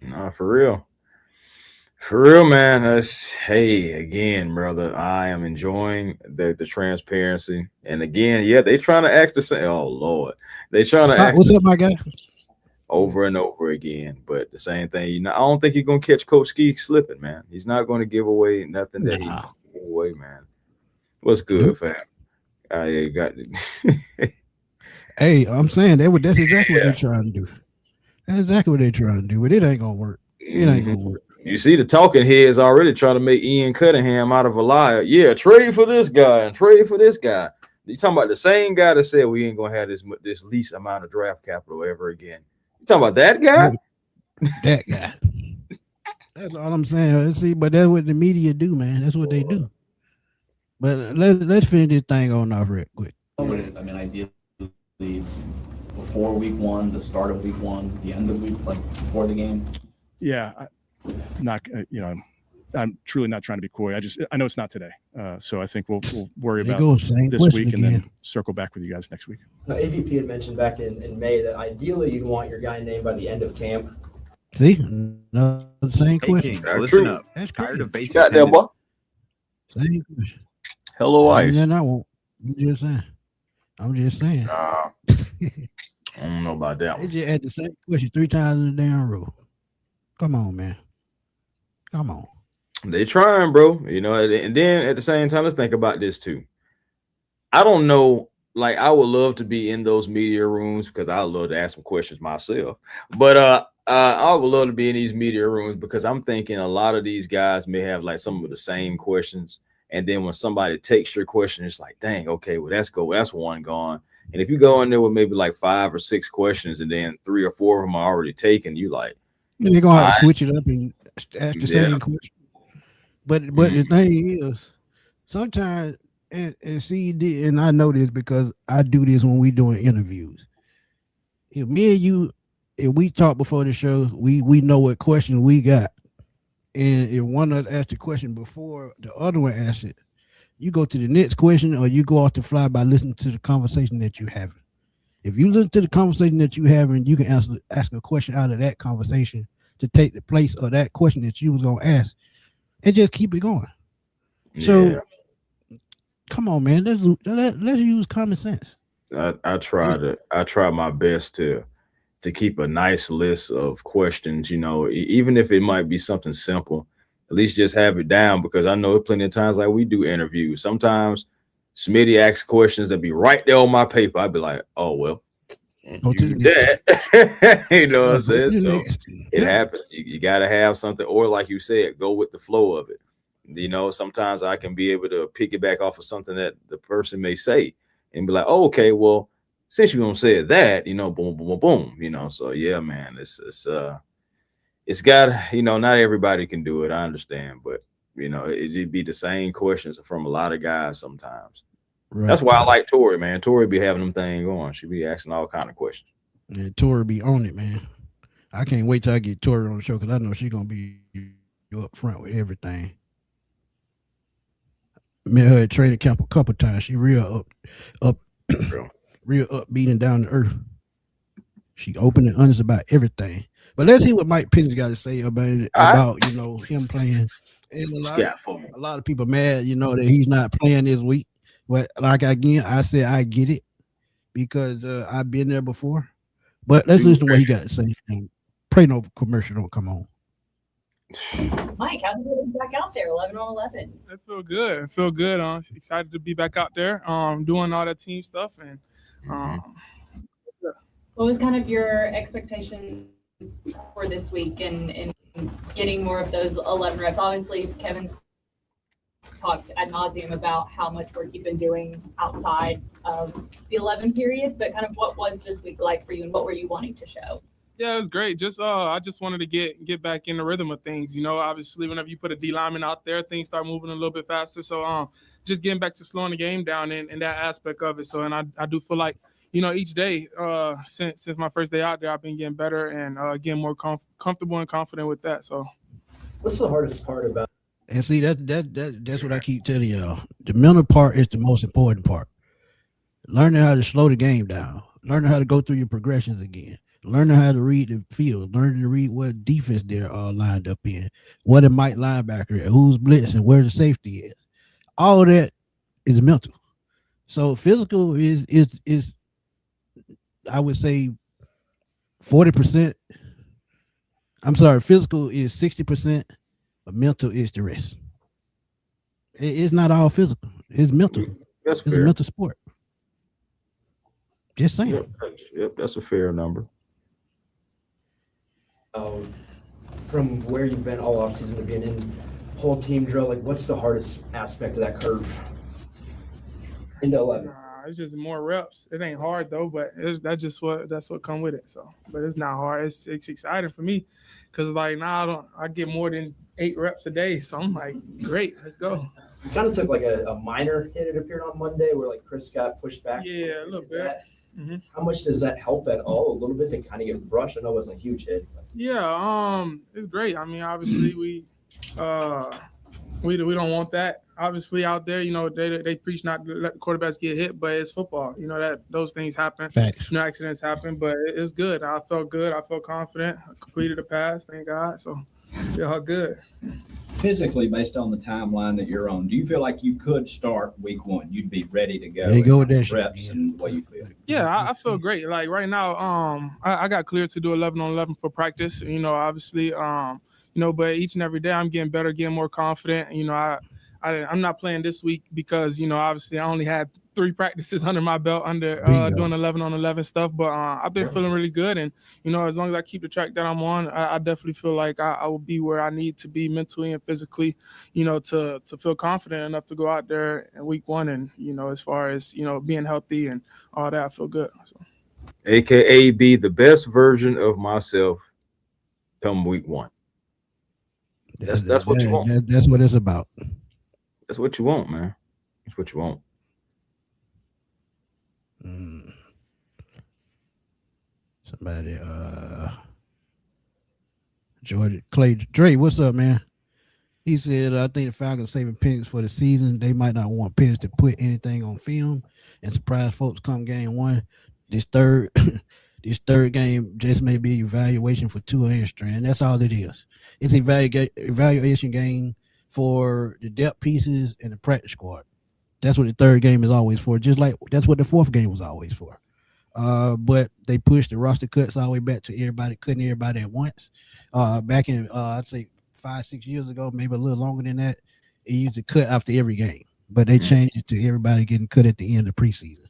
Nah, for real. For real, man. Again, brother, I am enjoying the transparency. And again, they trying to ask the same. Oh, Lord. They trying to ask what's up, my guy? Over and over again. But the same thing, I don't think you're going to catch Coach Ski slipping, man. He's not going to give away nothing that he give away, man. What's good, fam? You got it. Hey, I'm saying that's exactly what they're trying to do. That's exactly what they're trying to do, but it ain't going to work. It ain't going to work. You see the talking heads already trying to make Ian Cunningham out of a liar. Yeah, trade for this guy and trade for this guy. You talking about the same guy that said we ain't going to have this least amount of draft capital ever again. You talking about that guy? That guy. That's all I'm saying. See, but that's what the media do, man. That's what they do. But let's finish this thing on off real quick. I mean, ideally, before week 1, the start of week 1, the end of week, like before the game. Yeah, I'm truly not trying to be coy. I know it's not today, so I think we'll worry about this week and then circle back with you guys next week. AVP had mentioned back in May that ideally you'd want your guy named by the end of camp. See, no, same question. Hey, listen up. That's tired of basic got that, boy. Same question. Hello, Ice. And then I won't. I'm just saying. I don't know about that They one. just had the same question 3 times in the damn row. Come on, man. Come on. They trying, bro. And then at the same time, let's think about this too. I don't know. Like, I would love to be in those media rooms because I would love to ask some questions myself. But I would love to be in these media rooms because I'm thinking a lot of these guys may have like some of the same questions. And then when somebody takes your question, it's like, dang, okay, well, that's one gone. And if you go in there with maybe like 5 or 6 questions and then 3 or 4 of them are already taken, you like, they're gonna have to switch it up and ask the same question. But the thing is, sometimes and see, and I know this because I do this when we doing interviews. If me and you, if we talk before the show, we know what question we got. And if one of us asked the question before the other one asked it, you go to the next question or you go off the fly by listening to the conversation that you're having. If you listen to the conversation that you're having, you can ask a question out of that conversation to take the place of that question that you was going to ask and just keep it going. Yeah. So, come on, man. Let's use common sense. I try my best to keep a nice list of questions, even if it might be something simple, at least just have it down because I know plenty of times like we do interviews. Sometimes Smitty asks questions that be right there on my paper. I'd be like, oh, well, you do that. You know what I'm saying? So it happens. You got to have something, or like you said, go with the flow of it. Sometimes I can be able to piggyback off of something that the person may say and be like, oh, okay, well, since you don't say that, boom, boom, boom, boom, so yeah, man, it's got, not everybody can do it. I understand, but it'd be the same questions from a lot of guys sometimes. Right. That's why I like Tori, man. Tori be having them thing going. She be asking all kind of questions. Yeah, Tori be on it, man. I can't wait till I get Tori on the show because I know she's gonna be up front with everything. Met her at training camp a couple times. She real upbeat and down to earth. She open and honest about everything. But let's see what Mike Penix got to say about him playing. And a lot of people mad, that he's not playing this week. But like again, I said I get it because I've been there before. But let's listen to what he got to say and pray no commercial don't come on. Mike, how's it going back out there? 11-on-11. I feel good. I feel good. I'm excited to be back out there, doing all that team stuff. And what was kind of your expectations for this week and getting more of those 11 reps? Obviously, Kevin's talked ad nauseum about how much work you've been doing outside of the 11 period, but kind of what was this week like for you and what were you wanting to show? Yeah, it was great. I just wanted to get back in the rhythm of things. Obviously, whenever you put a D lineman out there, things start moving a little bit faster. So, just getting back to slowing the game down in that aspect of it. So, and I do feel like, each day since my first day out there, I've been getting better and getting more comfortable and confident with that. So, what's the hardest part about? And see, that's what I keep telling y'all. The mental part is the most important part. Learning how to slow the game down. Learning how to go through your progressions again. Learning how to read the field, learning to read what defense they're all lined up in, what a Mike linebacker is, who's blitzing, where the safety is. All of that is mental. So physical is I would say 40%. I'm sorry, physical is 60%, but mental is the rest. It's not all physical. It's mental. That's it's fair. A mental sport. Just saying. Yep, that's a fair number. From where you've been all offseason to being in whole team drill, like what's the hardest aspect of that curve into 11? It's just more reps. It ain't hard though, but that's what come with it. So, but it's not hard. It's exciting for me because like now I get more than 8 reps a day. So I'm like, great, let's go. You kind of took like a minor hit. It appeared on Monday where like Chris got pushed back. Yeah, a little bit. Mm-hmm. How much does that help at all? A little bit to kind of get brushed. I know it was a huge hit. Yeah, it's great. I mean, obviously we don't want that. Obviously out there, they preach not to let the quarterbacks get hit, but it's football. That those things happen. Facts. Accidents happen, but it's good. I felt good. I felt confident. I completed the pass, thank God. So feel good. physically, based on the timeline that you're on, do you feel like you could start week 1? You'd be ready to go. There you go with that reps shit, and the way you feel. Yeah, I feel great. Like right now, I got cleared to do 11 on 11 for practice. You know, obviously, but each and every day I'm getting better, getting more confident. You know, I'm not playing this week because, you know, obviously I only had 3 practices under my belt under doing 11 on 11 stuff. But I've been feeling really good. And, you know, as long as I keep the track that I'm on, I definitely feel like I will be where I need to be mentally and physically, you know, to feel confident enough to go out there in week 1. And, you know, as far as, you know, being healthy and all that, I feel good. So. AKA be the best version of myself come week 1. That's what you want. That's what it's about. That's what you want, man. That's what you want. Somebody, George Clay Dre, what's up, man? He said, I think the Falcons saving Penix for the season. They might not want Penix to put anything on film and surprise folks come game 1. This third game just may be evaluation for Tua and Strand. That's all it is. It's evaluation game for the depth pieces and the practice squad. That's what the third game is always for. Just like that's what the fourth game was always for. But they pushed the roster cuts all the way back to everybody, cutting everybody at once. Back in I'd say 5-6 years ago, maybe a little longer than that, it used to cut after every game. But they changed it to everybody getting cut at the end of preseason.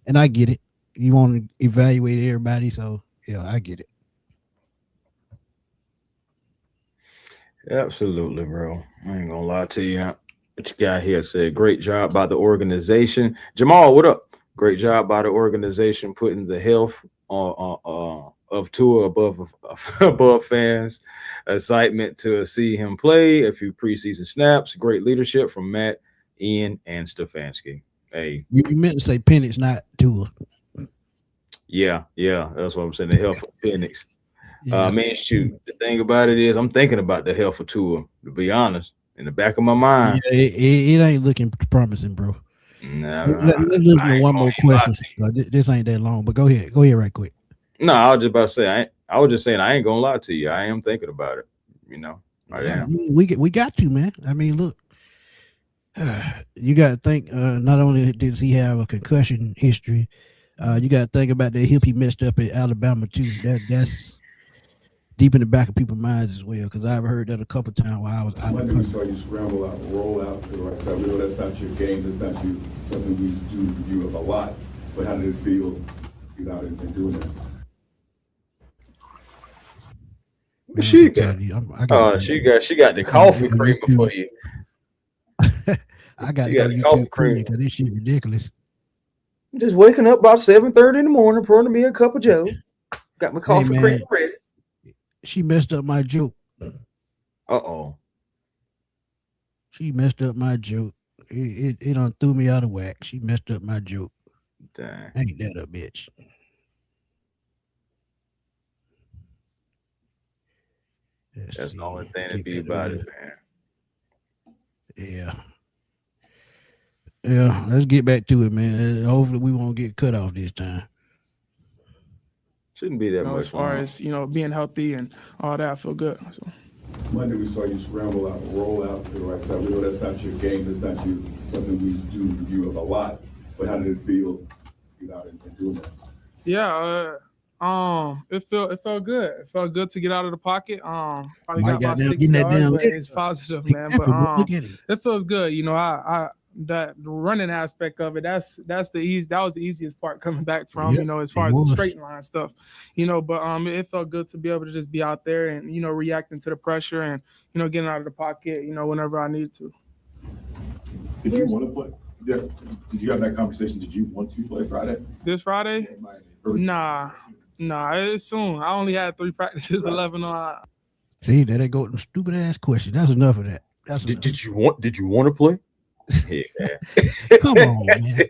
And I get it. You want to evaluate everybody, so yeah, I get it. Absolutely, bro. I ain't gonna lie to you. What you got here said, great job by the organization. Jamal, what up? Great job by the organization putting the health of Tua above fans. Excitement to see him play a few preseason snaps. Great leadership from Matt, Ian, and Stefanski. Hey, you meant to say Penix, not Tua. Yeah, that's what I'm saying. The health of Penix. Man, shoot. The thing about it is, I'm thinking about the health of Tua. To be honest, in the back of my mind, yeah, it ain't looking promising, bro. Let's listen to one more question. This ain't that long, but go ahead right quick. No, I was just about to say, I was just saying, I ain't gonna lie to you. I am thinking about it. You know, I am. We got you, man. I mean, look, you got to think. Not only does he have a concussion history, you got to think about the hip he messed up at Alabama too. That's deep in the back of people's minds as well. Because I've heard that a couple times while I was out. When we saw you scramble out, roll out to the right side, we know that's not your game. That's not something we do you a lot. But how did it feel to get out and doing that? What she got? She got the coffee creamer for you. I got to go YouTube creamer because this shit ridiculous. Just waking up about 7:30 in the morning, pouring me a cup of Joe. Got my coffee creamer ready. She messed up my joke. Uh-oh. She messed up my joke. It done threw me out of whack. She messed up my joke. Dang. Ain't that a bitch? That's the only thing to be about it, man. Yeah, let's get back to it, man. Hopefully we won't get cut off this time. Shouldn't be that much. As far as, being healthy and all that, I feel good. So. Monday we saw you scramble out, roll out to the right side. We know that's not your game. That's not something we do you a lot. But how did it feel to get out and doing that? Yeah, it felt good. It felt good to get out of the pocket. Probably got about 6 yards, but it's positive, man. But it feels good. That the running aspect of it, that was the easiest part coming back from, as far as the straight line stuff, but it felt good to be able to just be out there and, reacting to the pressure and, getting out of the pocket, whenever I needed to. Did you want to play? Yeah. Did you have that conversation? Did you want to play Friday? This Friday? Nah, it's soon. I only had 3 practices, 11 on. See, there they go, them stupid ass question. That's enough of that. Did you want to play? Yeah. Come on, man.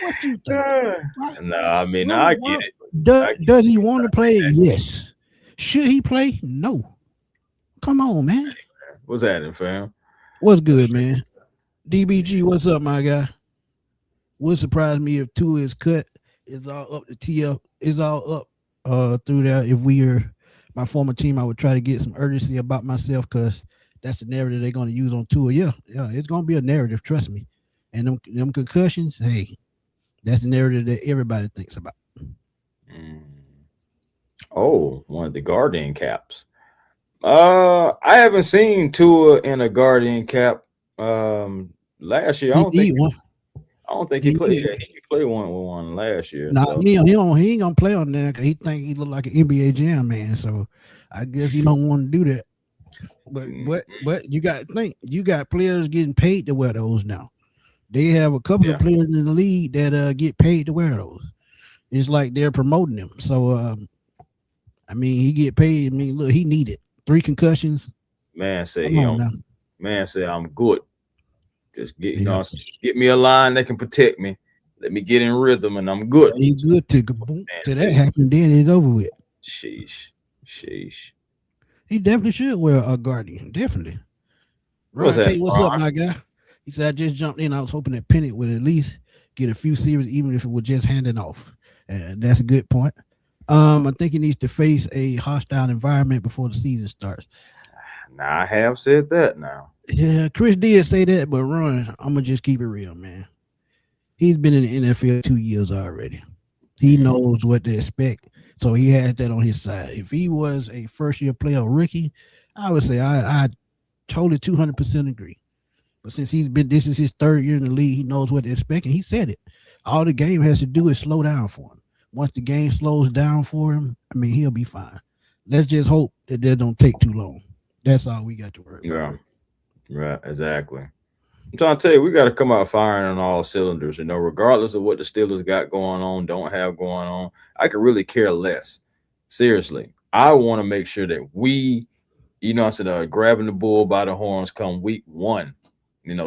What you think? No, I mean, I get it. Does he want to play? Yes. Should he play? No. Come on, man. What's happening, fam? What's good, man? DBG, what's up, my guy? Would surprise me if Tua is cut. It's all up to TL. It's all up through there. If we are my former team, I would try to get some urgency about myself because that's the narrative they're going to use on tour. Yeah, it's going to be a narrative. Trust me. And them concussions, hey, that's the narrative that everybody thinks about. Oh, one of the Guardian caps. I haven't seen Tua in a Guardian cap. Last year, I don't think he played. Yeah, he played one last year. Nah, so. he ain't gonna play on there because he think he look like an NBA jam man. So I guess he don't want to do that. But you got to think, you got players getting paid to wear those now. They have a couple of players in the league that get paid to wear those. It's like they're promoting them. So I mean, he get paid. I mean, look, he needed 3 concussions. Man said I'm good. Just get me a line that can protect me. Let me get in rhythm, and I'm good. He's good to that happen. Then it's over with. Sheesh. He definitely should wear a Guardian. Definitely. What's up, my guy? He said, I just jumped in. I was hoping that Penix would at least get a few series, even if it was just handing off. And that's a good point. I think he needs to face a hostile environment before the season starts. Now, I have said that now. Yeah, Chris did say that, but Ron, I'm going to just keep it real, man. He's been in the NFL 2 years already. He knows what to expect. So he had that on his side. If he was a first-year player rookie, I would say I totally 200% agree. But since this is his 3rd year in the league, he knows what to expect, and he said it. All the game has to do is slow down for him. Once the game slows down for him, I mean, he'll be fine. Let's just hope that don't take too long. That's all we got to worry about. Yeah, right, exactly. I'm trying to tell you, we got to come out firing on all cylinders, regardless of what the Steelers got going on, don't have going on. I could really care less. Seriously, I want to make sure that we, grabbing the bull by the horns come week 1.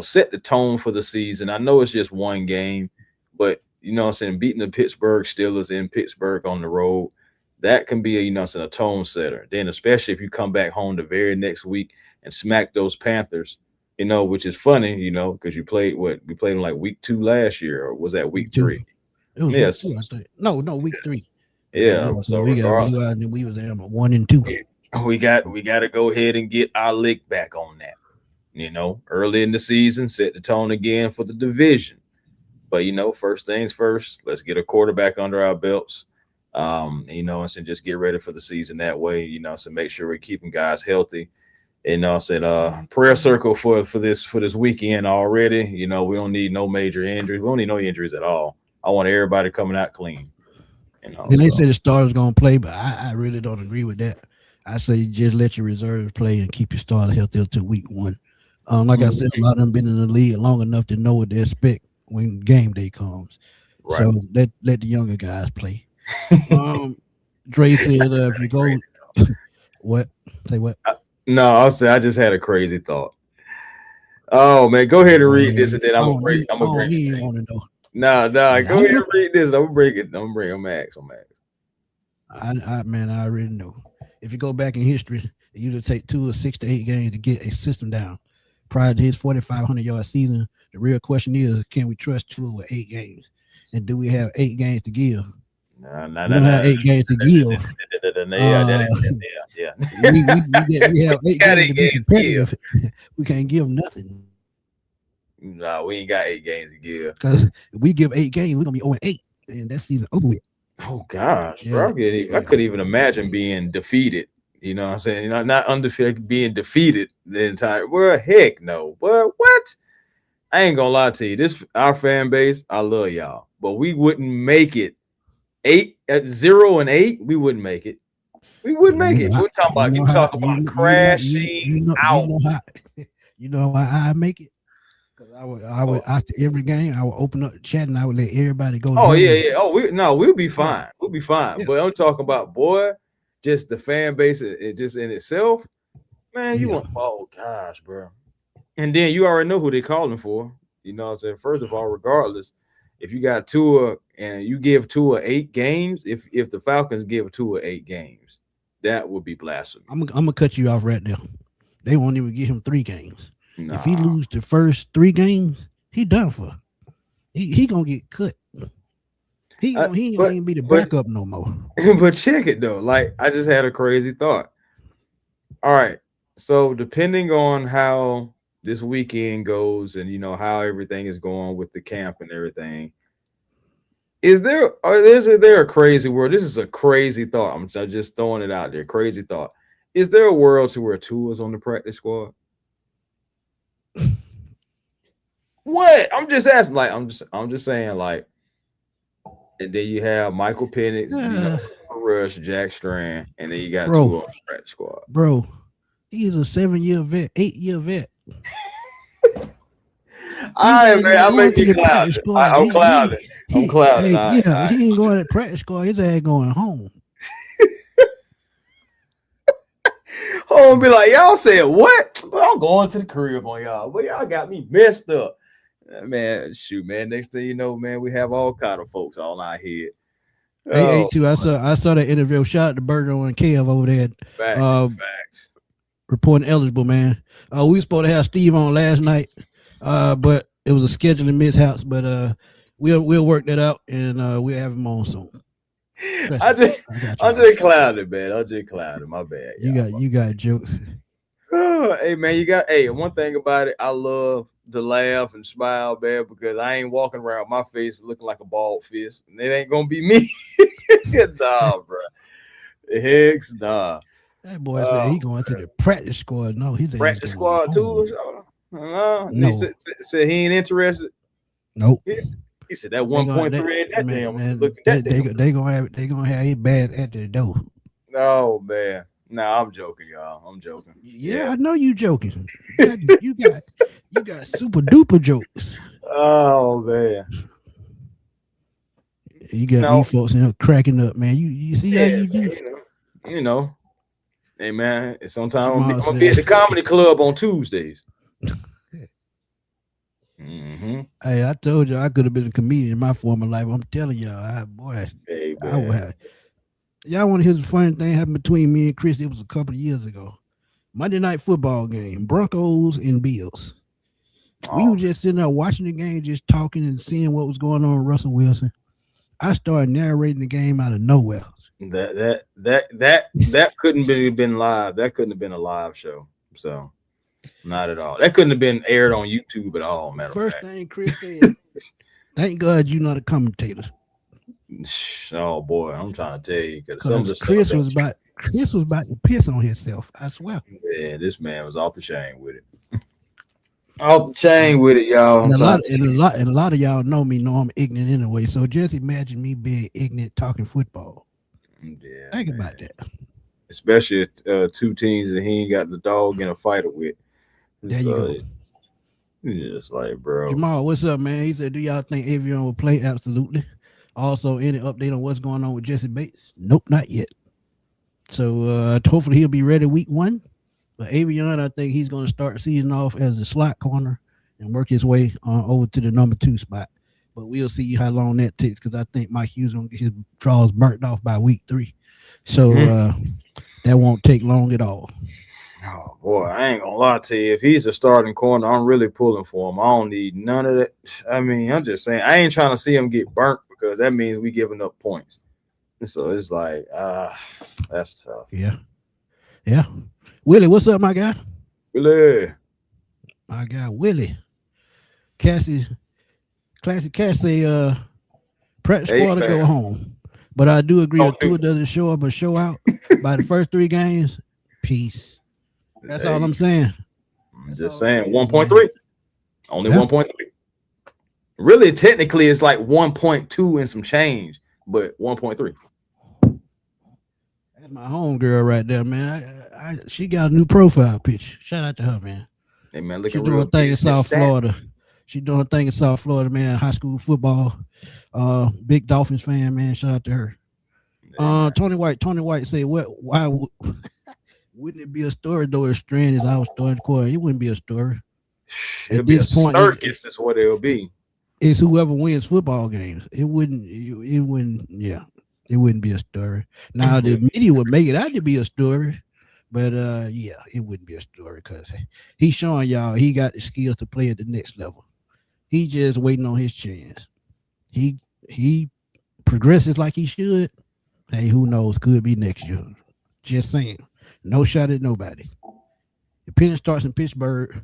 Set the tone for the season. I know it's just one game, but, beating the Pittsburgh Steelers in Pittsburgh on the road, that can be a tone setter. Then, especially if you come back home the very next week and smack those Panthers, which is funny, because we played them like week 2 last year, or was that week 3? It was week 2, I think. No, week 3. Yeah. So we got we was there 1 and 2. We got to go ahead and get our lick back on that. Early in the season, set the tone again for the division. But first things first, let's get a quarterback under our belts. And just get ready for the season that way. So make sure we're keeping guys healthy. Prayer circle for this weekend already. We don't need no major injuries. We don't need no injuries at all. I want everybody coming out clean. And they say the starters gonna play, but I really don't agree with that. I say just let your reserves play and keep your starters healthy until week 1. Like I said, a lot of them been in the league long enough to know what they expect when game day comes. Right. So let the younger guys play. Dre said, if you go, what? Say what? No, I'll say I just had a crazy thought. Oh man, go ahead and read this, and then I'm gonna break. I'm gonna break it. No, go ahead and read this. I'm gonna break it. I'm Max. I already know. If you go back in history, it usually take 2 or 6 to 8 games to get a system down. Prior to his 4,500-yard season, the real question is, can we trust Tua with 8 games? And do we have 8 games to give? No. Have 8 games to give. Yeah. We have 8 games to be competitive. We can't give nothing. No, we ain't got 8 games to give. Because if we give 8 games, we're gonna be 0-8, and that season over with. Oh gosh, bro! I couldn't even imagine being defeated. You know what I'm saying? Not undefeated, being defeated the entire. Well, heck no. Well, what? I ain't gonna lie to you. This our fan base. I love y'all, but we wouldn't make it 0-8. We wouldn't make it. We wouldn't make it. We're talking about crashing out. You know why I make it? Because I would after every game, I would open up the chat and I would let everybody go. Oh yeah. Oh, we'll be fine. We'll be fine. Yeah. But I'm talking about, boy, just the fan base, it just in itself, man. You want? Oh gosh, bro. And then you already know who they're calling for. You know what I'm saying? First of all, regardless, if you got Tua and you give Tua 8 games, if the Falcons give Tua 8 games, that would be blasphemy. I'm gonna cut you off right now. They won't even give him 3 games. Nah. If he lose the first 3 games, he done for. He gonna get cut. He ain't gonna even be the backup no more. But check it though. Like I just had a crazy thought. All right, So depending on how this weekend goes and how everything is going with the camp and everything, is there a crazy world? This is a crazy thought. I'm just throwing it out there. Crazy thought. Is there a world to where Tua's on the practice squad? What? I'm just asking. Like, I'm just saying. Like, and then you have Michael Penix, Rush, Jack Strand, and then you got Tua on the practice squad. Bro, he's a 7-year vet, 8-year vet. All right, man. I'm making you clouded. I'm clouded. I'm clouded. He ain't going to practice squad. His ass going home. Home be like, y'all said what? Well, I'm going to the crib on y'all. But y'all got me messed up. Man, shoot, man. Next thing you know, man, we have all kind of folks on our head. Hey, too. I saw that interview. Shout out to Berto and Kev over there. Facts. Reporting eligible, man. We were supposed to have Steve on last night, but it was a scheduling mishaps. But we'll work that out, and we'll have him on soon. I'm just clouded, man. I'm just clouded. My bad. You got jokes. Hey, man, one thing about it, I love to laugh and smile, man, because I ain't walking around my face looking like a bald fist, and it ain't gonna be me. Nah, bro. Hex, nah. That boy said he going to the practice squad. No, he's practice squad too. No. He said he ain't interested. Nope. He said that 1.3 ain't that damn. Look they at that. They gonna have his badge at the door. Oh man. Nah, I'm joking, y'all. I'm joking. Yeah, I know you joking. You got super duper jokes. Oh man. You got these folks in here cracking up, man. You see how you do? You know. Hey man, sometimes I'm gonna be at the comedy club on Tuesdays. Mm-hmm. Hey, I told you I could have been a comedian in my former life. I'm telling y'all, I would have. Y'all want to hear the funny thing happened between me and Chris? It was a couple of years ago. Monday night football game, Broncos and Bills. We were just sitting there watching the game, just talking and seeing what was going on with Russell Wilson. I started narrating the game out of nowhere. That couldn't have been live. That couldn't have been a live show. So not at all. That couldn't have been aired on YouTube at all, matter First thing Chris said, thank God you're not a commentator. Oh boy, I'm trying to tell you because Chris was about to piss on himself. I swear. Yeah, this man was off the chain with it. Off the chain with it, y'all. And a lot of y'all know I'm ignorant anyway. So just imagine me being ignorant talking football. Yeah, think about that. Especially two teams that he ain't got the dog in a fight with. There you go. Just like, bro. Jamal, what's up, man? He said, do y'all think Avion will play? Absolutely. Also, any update on what's going on with Jesse Bates? Nope, not yet. So hopefully he'll be ready week 1. But Avion, I think he's going to start the season off as a slot corner and work his way over to the number 2 spot. But we'll see how long that takes because I think Mike Hughes going to get his draws burnt off by week 3. So that won't take long at all. Oh, boy, I ain't going to lie to you. If he's a starting corner, I'm really pulling for him. I don't need none of that. I mean, I'm just saying, I ain't trying to see him get burnt because that means we giving up points. And so it's like, that's tough. Yeah. Willie, what's up, my guy? Willie. My guy, Willie. Classic Cass say, practice squad to go home. But I do agree if Tua doesn't show up or show out by the first 3 games, peace. That's all I'm saying. I'm just saying 1.3. Only 1.3. Really, technically, it's like 1.2 and some change, but 1.3. That's my homegirl right there, man. She got a new profile picture. Shout out to her, man. Hey, man, She doing a thing in South Florida. She doing a thing in South Florida, man. High school football. Big Dolphins fan, man. Shout out to her. Tony White said, why wouldn't it be a story though if Strand is our starting quarterback? It wouldn't be a story. It'll be a circus is what it'll be. It's whoever wins football games. It wouldn't be a story. Now the media would make it out to be a story, but it wouldn't be a story because he's showing y'all he got the skills to play at the next level. He just waiting on his chance. He progresses like he should. Hey, who knows? Could be next year. Just saying. No shot at nobody. If Penix starts in Pittsburgh,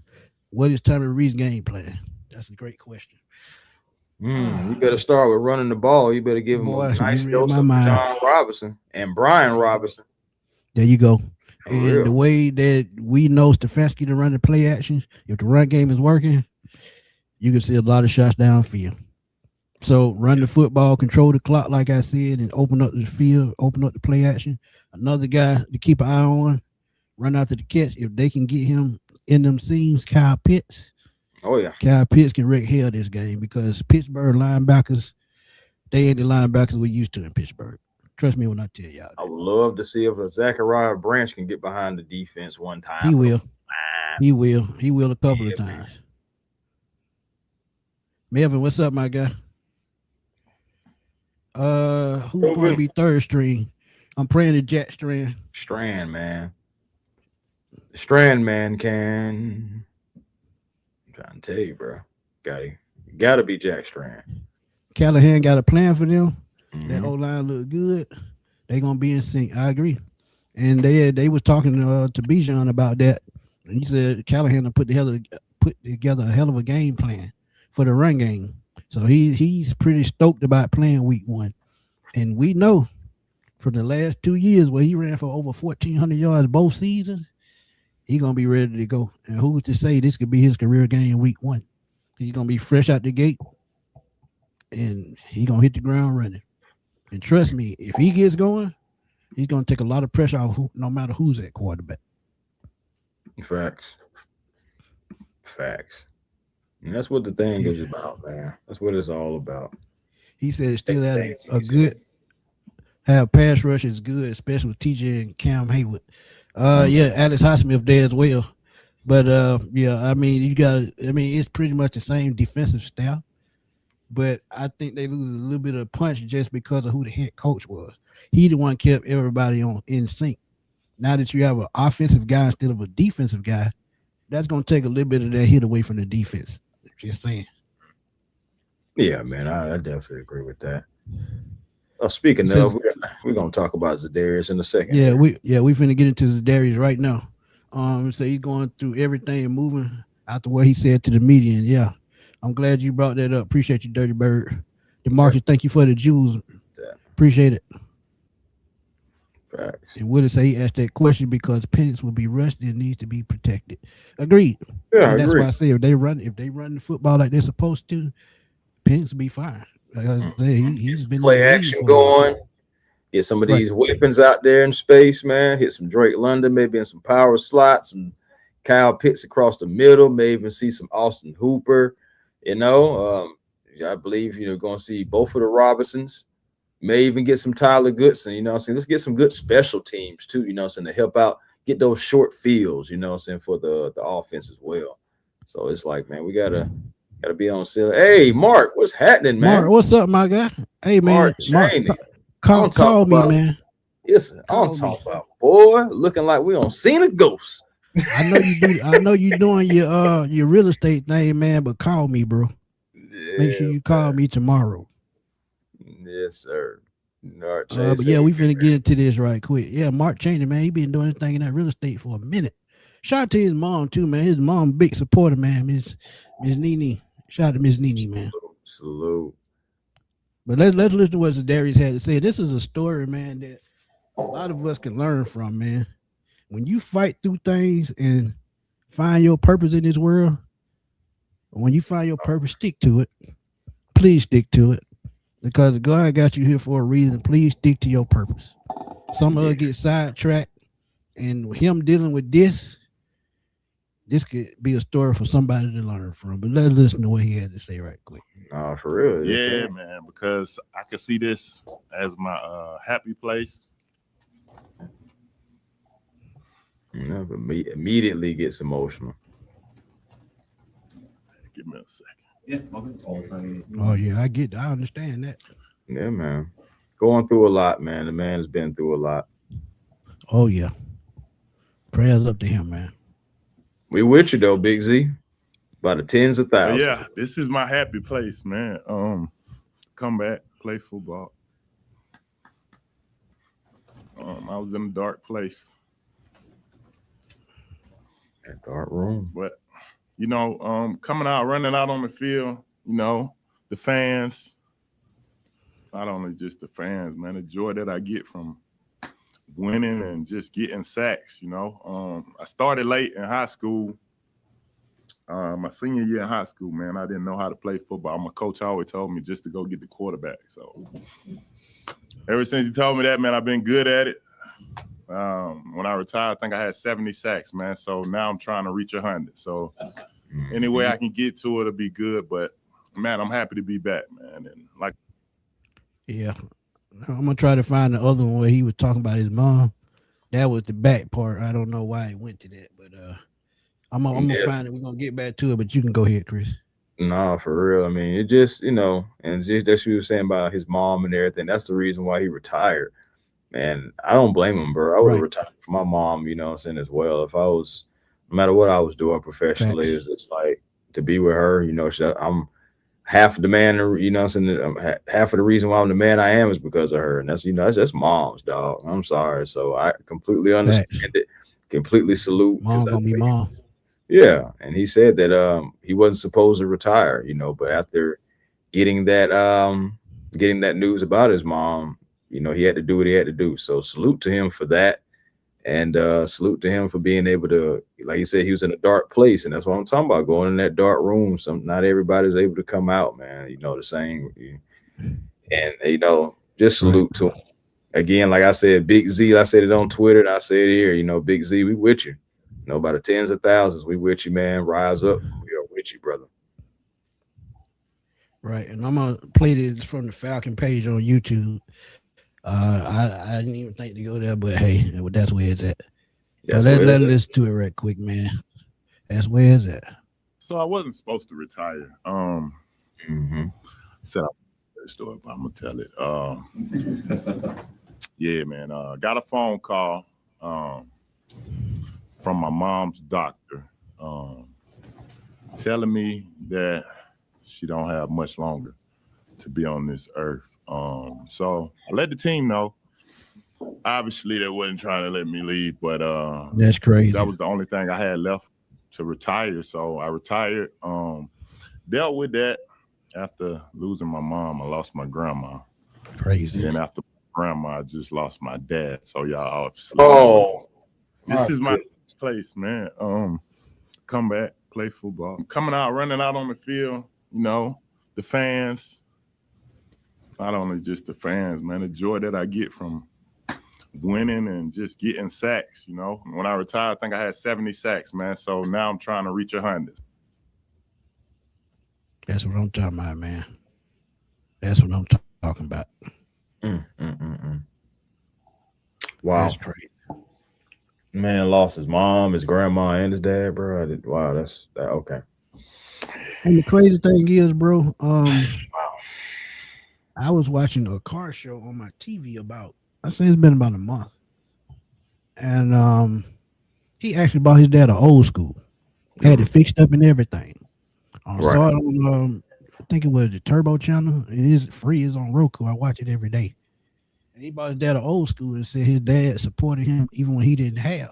what is Tommy Reed's game plan? That's a great question. You better start with running the ball. You better give him Boy, a nice you read dose my of mind. John Robinson and Brian Robinson. There you go. For And real. the way that we know Stefanski to run the play actions, if the run game is working, you can see a lot of shots downfield. So run the football, control the clock, like I said, and open up the field, open up the play action. Another guy to keep an eye on, run out to the catch. If they can get him in them seams, Kyle Pitts. Oh, yeah. Kyle Pitts can wreck hell this game because Pittsburgh linebackers, they ain't the linebackers we used to in Pittsburgh. Trust me when I tell y'all. I would love to see if a Zachariah Branch can get behind the defense one time. He will. He will. He will a couple of times. Melvin, what's up, my guy? Who's going to be third string? I'm praying to Jack Strand. Strand, man. Strand man can. I'm trying to tell you, bro. Gotta be Jack Strand. Callahan got a plan for them. That whole line look good. They gonna be in sync. I agree. And they was talking to Bijan about that. And he said Callahan will put together a hell of a game plan for the run game. So he's pretty stoked about playing week 1. And we know from the last 2 years where he ran for over 1,400 yards both seasons, he's gonna be ready to go. And who's to say this could be his career game week 1? He's gonna be fresh out the gate and he's gonna hit the ground running. And trust me, if he gets going, he's gonna take a lot of pressure off no matter who's at quarterback. Facts. And that's what the thing is about, man. That's what it's all about. He said it's still had a good have pass rush is good, especially with TJ and Cam Hayward. Yeah, Alex Highsmith there as well. But yeah, I mean, it's pretty much the same defensive staff. But I think they lose a little bit of punch just because of who the head coach was. He the one kept everybody in sync. Now that you have an offensive guy instead of a defensive guy, that's going to take a little bit of that hit away from the defense. Just saying. Yeah, man, I definitely agree with that. Speaking of, we're going to talk about Zadarius in a second. Yeah, we finna get into Zadarius right now. So he's going through everything and moving after what he said to the media. And yeah, I'm glad you brought that up. Appreciate you, Dirty Bird. DeMarcus, thank you for the jewels. Appreciate it. Facts. And Willis say he asked that question because Penix will be rushed and needs to be protected. Agreed. Yeah, and that's agree. why I say if they run the football like they're supposed to, Penix will be fine. Like I said, he's been play action going. Get some of these weapons out there in space, man. Hit some Drake London, maybe in some power slots, some Kyle Pitts across the middle. May even see some Austin Hooper. I believe going to see both of the Robinsons. May even get some Tyler Goodson. Let's get some good special teams too. To help out, get those short fields. For the offense as well. So it's like, man, we gotta be on sale. Hey, Mark, what's happening, man? Mark, what's up, my guy? Hey, man, Mark, call me, man. Listen, I'm talking about, boy, looking like we on seen a ghost. I know you do. I know you doing your real estate thing, man. But call me, bro. Make sure you call me tomorrow. Yes, sir. But yeah, we finna get into this right quick. Yeah, Mark Chaney, man, he been doing this thing in that real estate for a minute. Shout out to his mom too, man. His mom, big supporter, man. Miss Nene. Shout out to Miss Nene, man. Salute. But let's listen to what Zadarius had to say. This is a story, man, that a lot of us can learn from, man. When you fight through things and find your purpose in this world, when you find your purpose, stick to it. Please stick to it. Because God got you here for a reason. Please stick to your purpose. Some of us get sidetracked, and him dealing with this could be a story for somebody to learn from. But let's listen to what he has to say right quick. Oh, for real? Yeah, man, because I can see this as my happy place. Immediately gets emotional. Give me a second. Yeah, all the time. Oh yeah, I understand that. Yeah, man. Going through a lot, man. The man has been through a lot. Oh yeah. Prayers up to him, man. We with you though, Big Z. By the tens of thousands. Yeah, this is my happy place, man. Come back, play football. I was in a dark place. That dark room. But coming out, running out on the field, the fans, not only just the fans, man, the joy that I get from winning and just getting sacks, I started late in high school. My senior year in high school, man, I didn't know how to play football. My coach always told me just to go get the quarterback. So ever since he told me that, man, I've been good at it. When I retired, I think I had 70 sacks, man. So now I'm trying to reach 100. So any way I can get to it'll be good. But, man, I'm happy to be back, man. And yeah, I'm going to try to find the other one where he was talking about his mom. That was the back part. I don't know why he went to that, but I'm going to find it. We're going to get back to it, but you can go ahead, Chris. No, for real. I mean, it just, and just that's what you were saying about his mom and everything. That's the reason why he retired. And I don't blame him, bro. I would have retired for my mom, as well. If I was, no matter what I was doing professionally, it's like to be with her, I'm half the man, half of the reason why I'm the man I am is because of her. And that's, that's mom's, dog. I'm sorry. So I completely understand it, completely salute. Mom gonna be mom. Yeah. And he said that he wasn't supposed to retire, but after getting that news about his mom, he had to do what he had to do. So salute to him for that. And salute to him for being able to, like he said, he was in a dark place. And that's what I'm talking about, going in that dark room. Not everybody's able to come out, man. The same. And, just salute to him. Again, like I said, Big Z, I said it on Twitter and I say it here, Big Z, we with you. By the tens of thousands, we with you, man. Rise up. We are with you, brother. Right. And I'm going to play this from the Falcon page on YouTube. I didn't even think to go there, but hey, that's where it's at. So let's listen to it right quick, man. That's where it's at. So I wasn't supposed to retire. Said I story, but I'm gonna tell it. Yeah, man. Got a phone call from my mom's doctor telling me that she don't have much longer to be on this earth. So I let the team know. Obviously, they wasn't trying to let me leave, but that's crazy. That was the only thing I had left to retire. So I retired. Dealt with that. After losing my mom, I lost my grandma. Crazy. And after grandma, I just lost my dad. So y'all obviously. This is my place, man. Come back, play football. Coming out, running out on the field, the fans. Not only just the fans, man, the joy that I get from winning and just getting sacks, When I retired, I think I had 70 sacks, man. So now I'm trying to reach 100. That's what I'm talking about, man. That's what I'm talking about. Wow. That's crazy. Man lost his mom, his grandma, and his dad, bro. Wow, that's okay. And the crazy thing is, bro, I was watching a car show on my TV I say it's been about a month. And he actually bought his dad an old school. Had it fixed up and everything. I saw it on, I think it was the Turbo channel. It is free. It's on Roku. I watch it every day. And he bought his dad an old school and said his dad supported him even when he didn't have.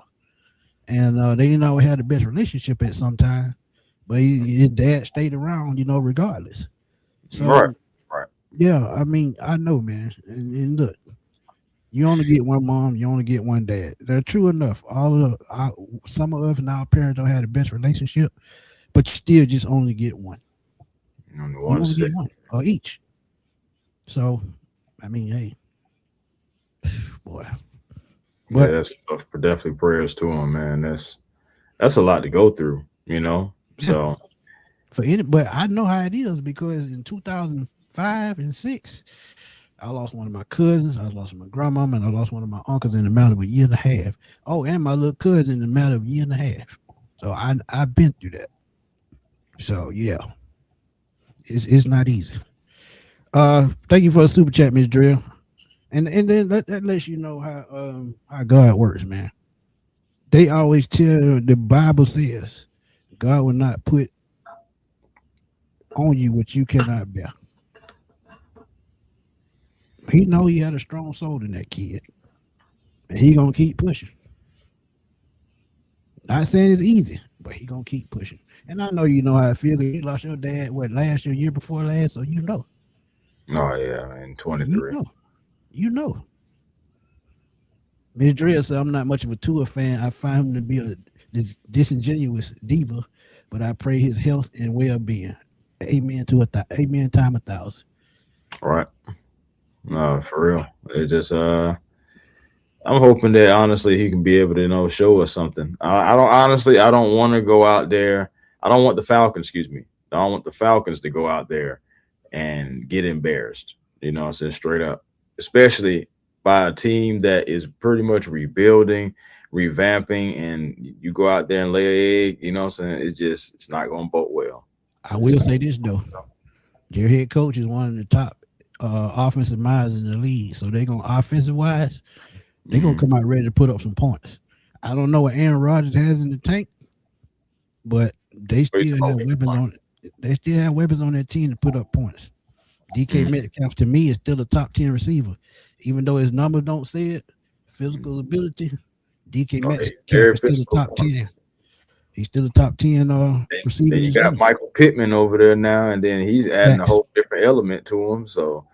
And they didn't always have the best relationship at some time. But his dad stayed around, regardless. So, right. Yeah, I mean, I know, man. And look, you only get one mom, you only get one dad. They're true enough. Some of us and our parents don't have the best relationship, but you still just only get one. You only get one or each. So, I mean, hey, boy. But that's definitely prayers to him, man. That's a lot to go through, So but I know how it is because in 2005 and 6, I lost one of my cousins, I lost my grandmama, and I lost one of my uncles in the matter of a year and a half. Oh, and my little cousin in the matter of a year and a half. So I've been through that. So yeah, it's not easy. Thank you for the super chat, Miss Drill. And then that lets you know how God works, man. They always tell, the Bible says God will not put on you what you cannot bear. He know he had a strong soul in that kid, and he gonna keep pushing. Not saying it's easy, but he gonna keep pushing. And I know you know how I feel. You lost your dad last year before last, so you know. Oh yeah, in 23. You know. Ms. Drill said, I'm not much of a Tua fan. I find him to be a disingenuous diva, but I pray his health and well-being. Amen amen time 1,000. Right. No, for real. It just I'm hoping that honestly he can be able to show us something. I don't want to go out there. I don't want the Falcons, I don't want the Falcons to go out there and get embarrassed. I'm saying straight up, especially by a team that is pretty much rebuilding, revamping, and you go out there and lay an egg, I'm saying? It's not going to bode well. I will say this, though. Their head coach is one of the top offensive minds in the league. So they're going to, offensive-wise, they're going to come out ready to put up some points. I don't know what Aaron Rodgers has in the tank, but they still have weapons on it. They still have weapons on their team to put up points. DK Metcalf, to me, is still a top 10 receiver. Even though his numbers don't say it, physical ability, DK Metcalf is still the top 10. He's still the top 10 receiver. Then you got Michael Pittman over there now, and then he's adding a whole different element to him. So,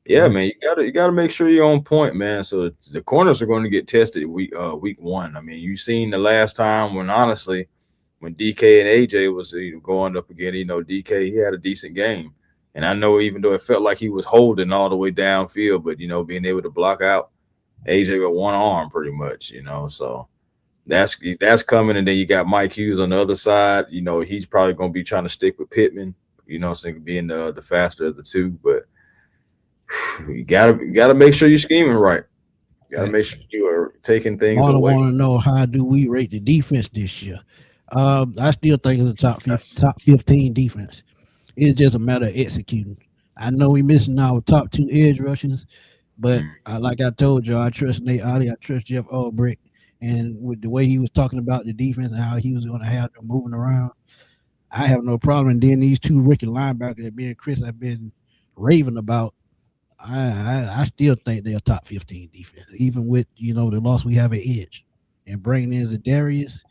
yeah, man, you gotta make sure you're on point, man. So the corners are going to get tested week 1. I mean, you seen the last time when DK and AJ was going up again. DK, he had a decent game. And I know even though it felt like he was holding all the way downfield, but, being able to block out AJ with one arm pretty much, so that's coming. And then you got Mike Hughes on the other side. He's probably going to be trying to stick with Pittman, so being the faster of the two. But you gotta make sure you're scheming right. You got to make sure you are taking things away. I want to know, how do we rate the defense this year? I still think it's a top 15 defense. It's just a matter of executing. I know we're missing our top 2 edge rushers, but like I told you, I trust Nate Ollie, I trust Jeff Ulbrich, and with the way he was talking about the defense and how he was going to have them moving around, I have no problem. And then these 2 rookie linebackers that me and Chris have been raving about, I still think they're a top 15 defense, even with the loss we have at edge. And bringing in Zadarius,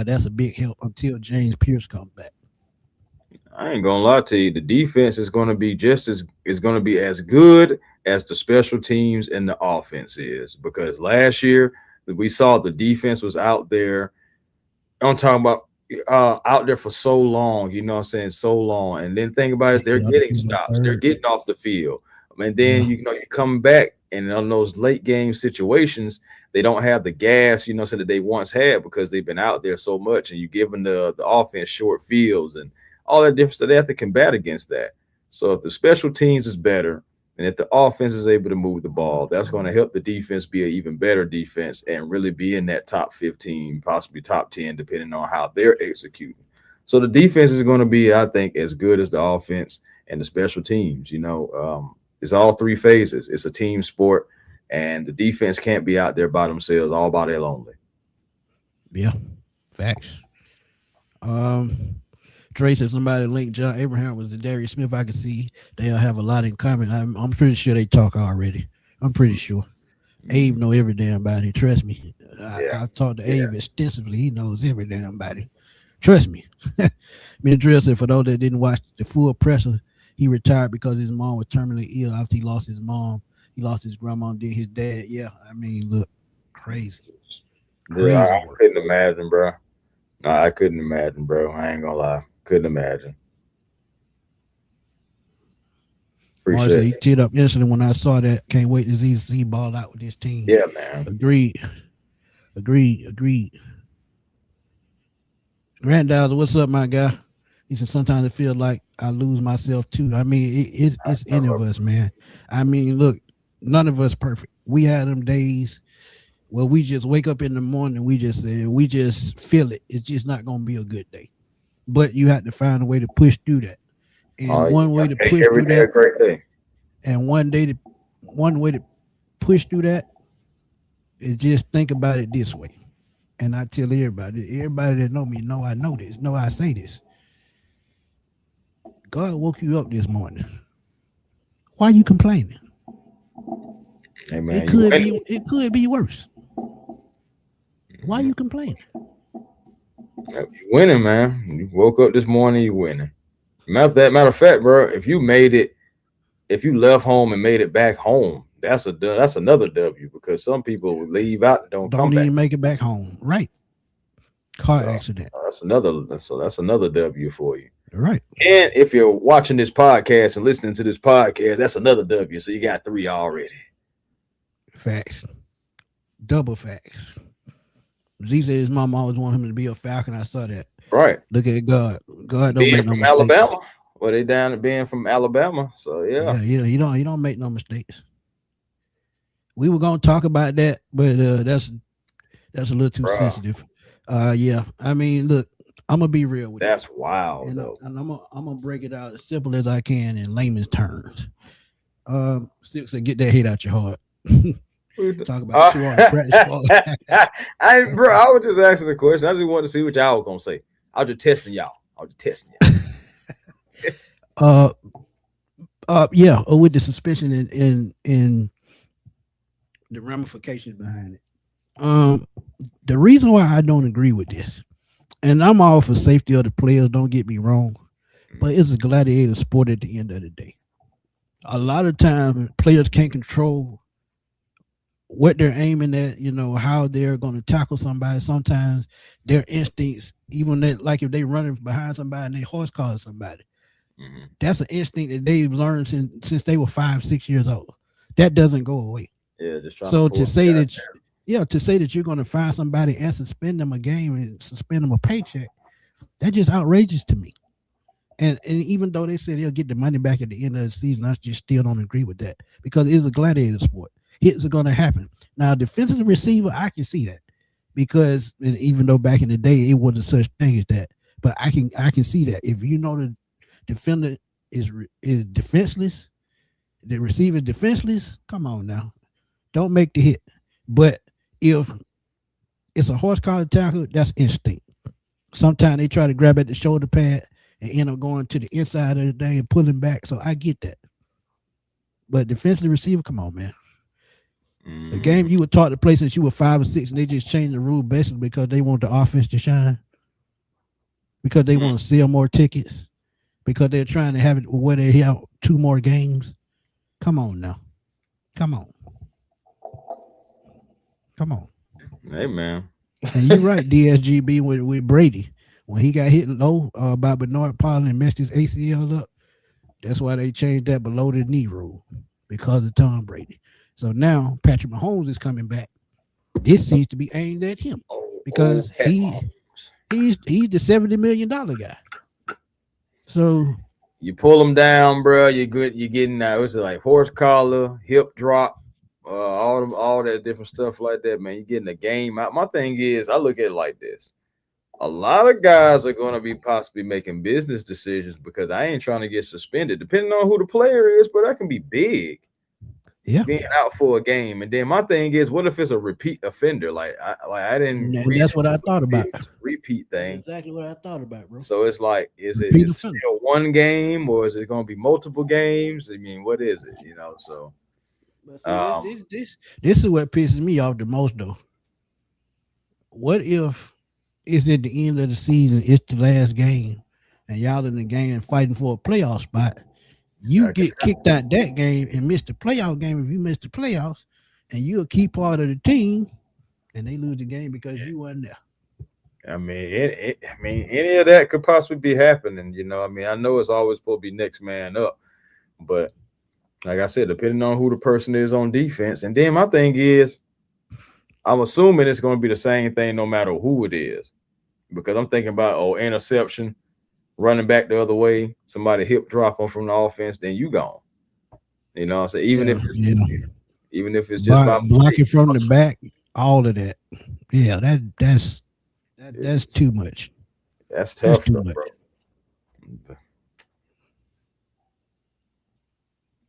that's a big help until James Pierce comes back. I ain't gonna lie to you. The defense is going to be as good as the special teams and the offense is, because last year we saw the defense was out there. I'm talking about out there for so long. So long. And then think about it, they're getting stops. They're getting off the field. And then you come back, and on those late game situations, they don't have the gas, so that they once had, because they've been out there so much, and you giving the offense short fields and all that difference, so they have to combat against that. So if the special teams is better, and if the offense is able to move the ball, that's going to help the defense be an even better defense and really be in that top 15, possibly top 10, depending on how they're executing. So the defense is going to be, I think, as good as the offense and the special teams. It's all 3 phases. It's a team sport, and the defense can't be out there by themselves, all by their lonely. Yeah, facts. Trey said somebody linked John Abraham with Zadarius Smith. I can see they'll have a lot in common. I'm pretty sure they talk already. I'm pretty sure. Abe know every damn body. Trust me. I've talked to Abe extensively. He knows every damn body. Trust me. Me and Drill said, for those that didn't watch the full presser, he retired because his mom was terminally ill. After he lost his mom, he lost his grandma and then his dad. Yeah, I mean, look, crazy. Yeah, I couldn't imagine, bro. No, I couldn't imagine, bro. I ain't gonna lie. Couldn't imagine. Appreciate he teared up instantly when I saw that. Can't wait to see ball out with this team. Yeah, man. Agreed. Grant Dowser, what's up, my guy? He said, sometimes I feel like I lose myself too. I mean, it's any of us, man. I mean, look, none of us perfect. We had them days where we just wake up in the morning, we just feel it. It's just not going to be a good day. But you have to find a way to push through that. And one way to push through that, great day. And one way to push through that is just think about it this way. And I tell everybody that know me know I know this, know I say this. God woke you up this morning. Why are you complaining? Hey, man, it could be worse. Why are you complaining? You winning, man. You woke up this morning, you winning. Matter of fact, bro, if you left home and made it back home, that's another W, because some people leave out and don't come even back. make it back home. Right. Car accident. That's another W for you. Right. And if you're watching this podcast and listening to this podcast, that's another W. So you got 3 already. Facts. Double facts. Z said his mom always wanted him to be a Falcon. I saw that. Right. Look at God. God don't being make no from mistakes. Alabama. Well, they down to being from Alabama. So yeah. You don't make no mistakes. We were gonna talk about that, but that's a little too sensitive. Yeah. I mean, look, I'm gonna be real with you. That's wild, though. And I'm gonna break it out as simple as I can in layman's terms. Six, get that hate out your heart. Talk about I was just asking the question. I just wanted to see what y'all were gonna say. I was just testing y'all. Yeah, with the suspension and the ramifications behind it. The reason why I don't agree with this, and I'm all for safety of the players, don't get me wrong, but it's a gladiator sport at the end of the day. A lot of times players can't control what they're aiming at, how they're going to tackle somebody. Sometimes their instincts, even like if they're running behind somebody and they horse collar somebody, that's an instinct that they've learned since they were 5-6 years old. That doesn't go away. Yeah, just so to say that you're going to find somebody and suspend them a game and suspend them a paycheck, that's just outrageous to me. And even though they said they'll get the money back at the end of the season, I just still don't agree with that, because it is a gladiator sport. Hits are going to happen. Now, defensive receiver, I can see that, because even though back in the day it wasn't such thing as that, but I can see that if the defender is defenseless, the receiver is defenseless. Come on now, don't make the hit. But if it's a horse collar tackle, that's instinct. Sometimes they try to grab at the shoulder pad and end up going to the inside of the day and pulling back. So I get that. But defensive receiver, come on, man. The game you were taught to play since you were 5 or 6, and they just changed the rule basically because they want the offense to shine, because they want to sell more tickets, because they're trying to have it where they have 2 more games. Come on now. Come on. Hey, man. And you're right, DSGB with Brady. When he got hit low by Bernard Pollard and messed his ACL up, that's why they changed that below the knee rule, because of Tom Brady. So now Patrick Mahomes is coming back. This seems to be aimed at him, because he's the $70 million guy. So you pull him down, bro. You're good. You're getting what's it like, horse collar, hip drop, all that different stuff like that, man. You're getting the game out. My thing is, I look at it like this. A lot of guys are going to be possibly making business decisions, because I ain't trying to get suspended, depending on who the player is, but that can be big. Yeah, being out for a game. And then my thing is, what if it's a repeat offender? Like I didn't. That's what I thought about. Repeat thing. That's exactly what I thought about, bro. So it's like, is it still one game, or is it going to be multiple games? I mean, what is it? So. But see, this is what pisses me off the most, though. What if it's at the end of the season, it's the last game, and y'all in the game fighting for a playoff spot? You get kicked out that game and miss the playoff game. If you miss the playoffs, and you're a key part of the team, and they lose the game because you weren't there. I mean, any of that could possibly be happening. I know it's always supposed to be next man up, but like I said, depending on who the person is on defense. And then my thing is, I'm assuming it's going to be the same thing no matter who it is, because I'm thinking about interception, running back the other way, somebody hip drop them from the offense, then you gone. So even if it's just by blocking from the back, all of that. Yeah, that's too much. That's tough, bro.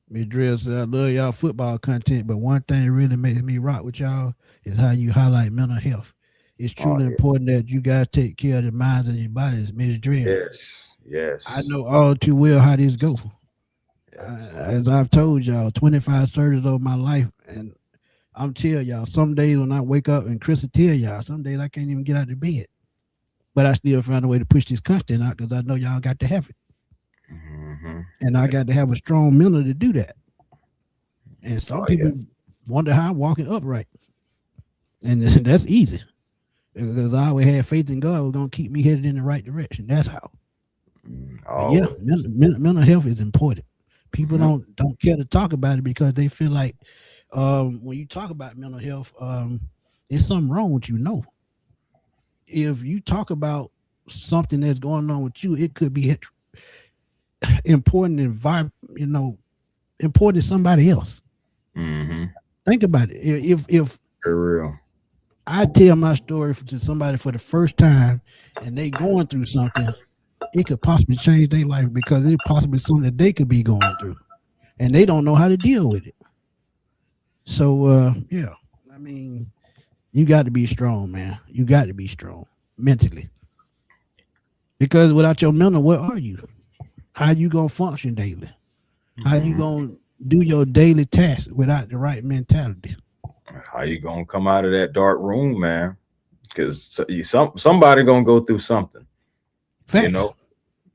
Miss Drill said, I love y'all football content, but one thing that really makes me rock with y'all is how you highlight mental health. It's truly important that you guys take care of the minds and your bodies, Miss Drill. Yes. I know all too well how this goes. As I've told y'all, 25 surgeries over my life, and I'm telling y'all, some days when I wake up, and Chris will tell y'all, some days I can't even get out of bed. but I still found a way to push this content out because I know y'all got to have it. And I got to have a strong mental to do that. And some people wonder how I'm walking upright. And that's easy. Because I always had faith in God was going to keep me headed in the right direction. That's how. Yeah, mental health is important. People don't care to talk about it because they feel like when you talk about mental health, there's something wrong with you. No. If you talk about something that's going on with you, it could be important and important to somebody else. Think about it. If for real, I tell my story to somebody for the first time and they going through something, it could possibly change their life because it's possibly something that they could be going through and they don't know how to deal with it. So yeah, I mean, you got to be strong, man. You got to be strong mentally. Because without your mental, what are you? How you gonna function daily? How you gonna do your daily tasks without the right mentality? How you gonna come out of that dark room, man? Because somebody gonna go through something. Facts. You know.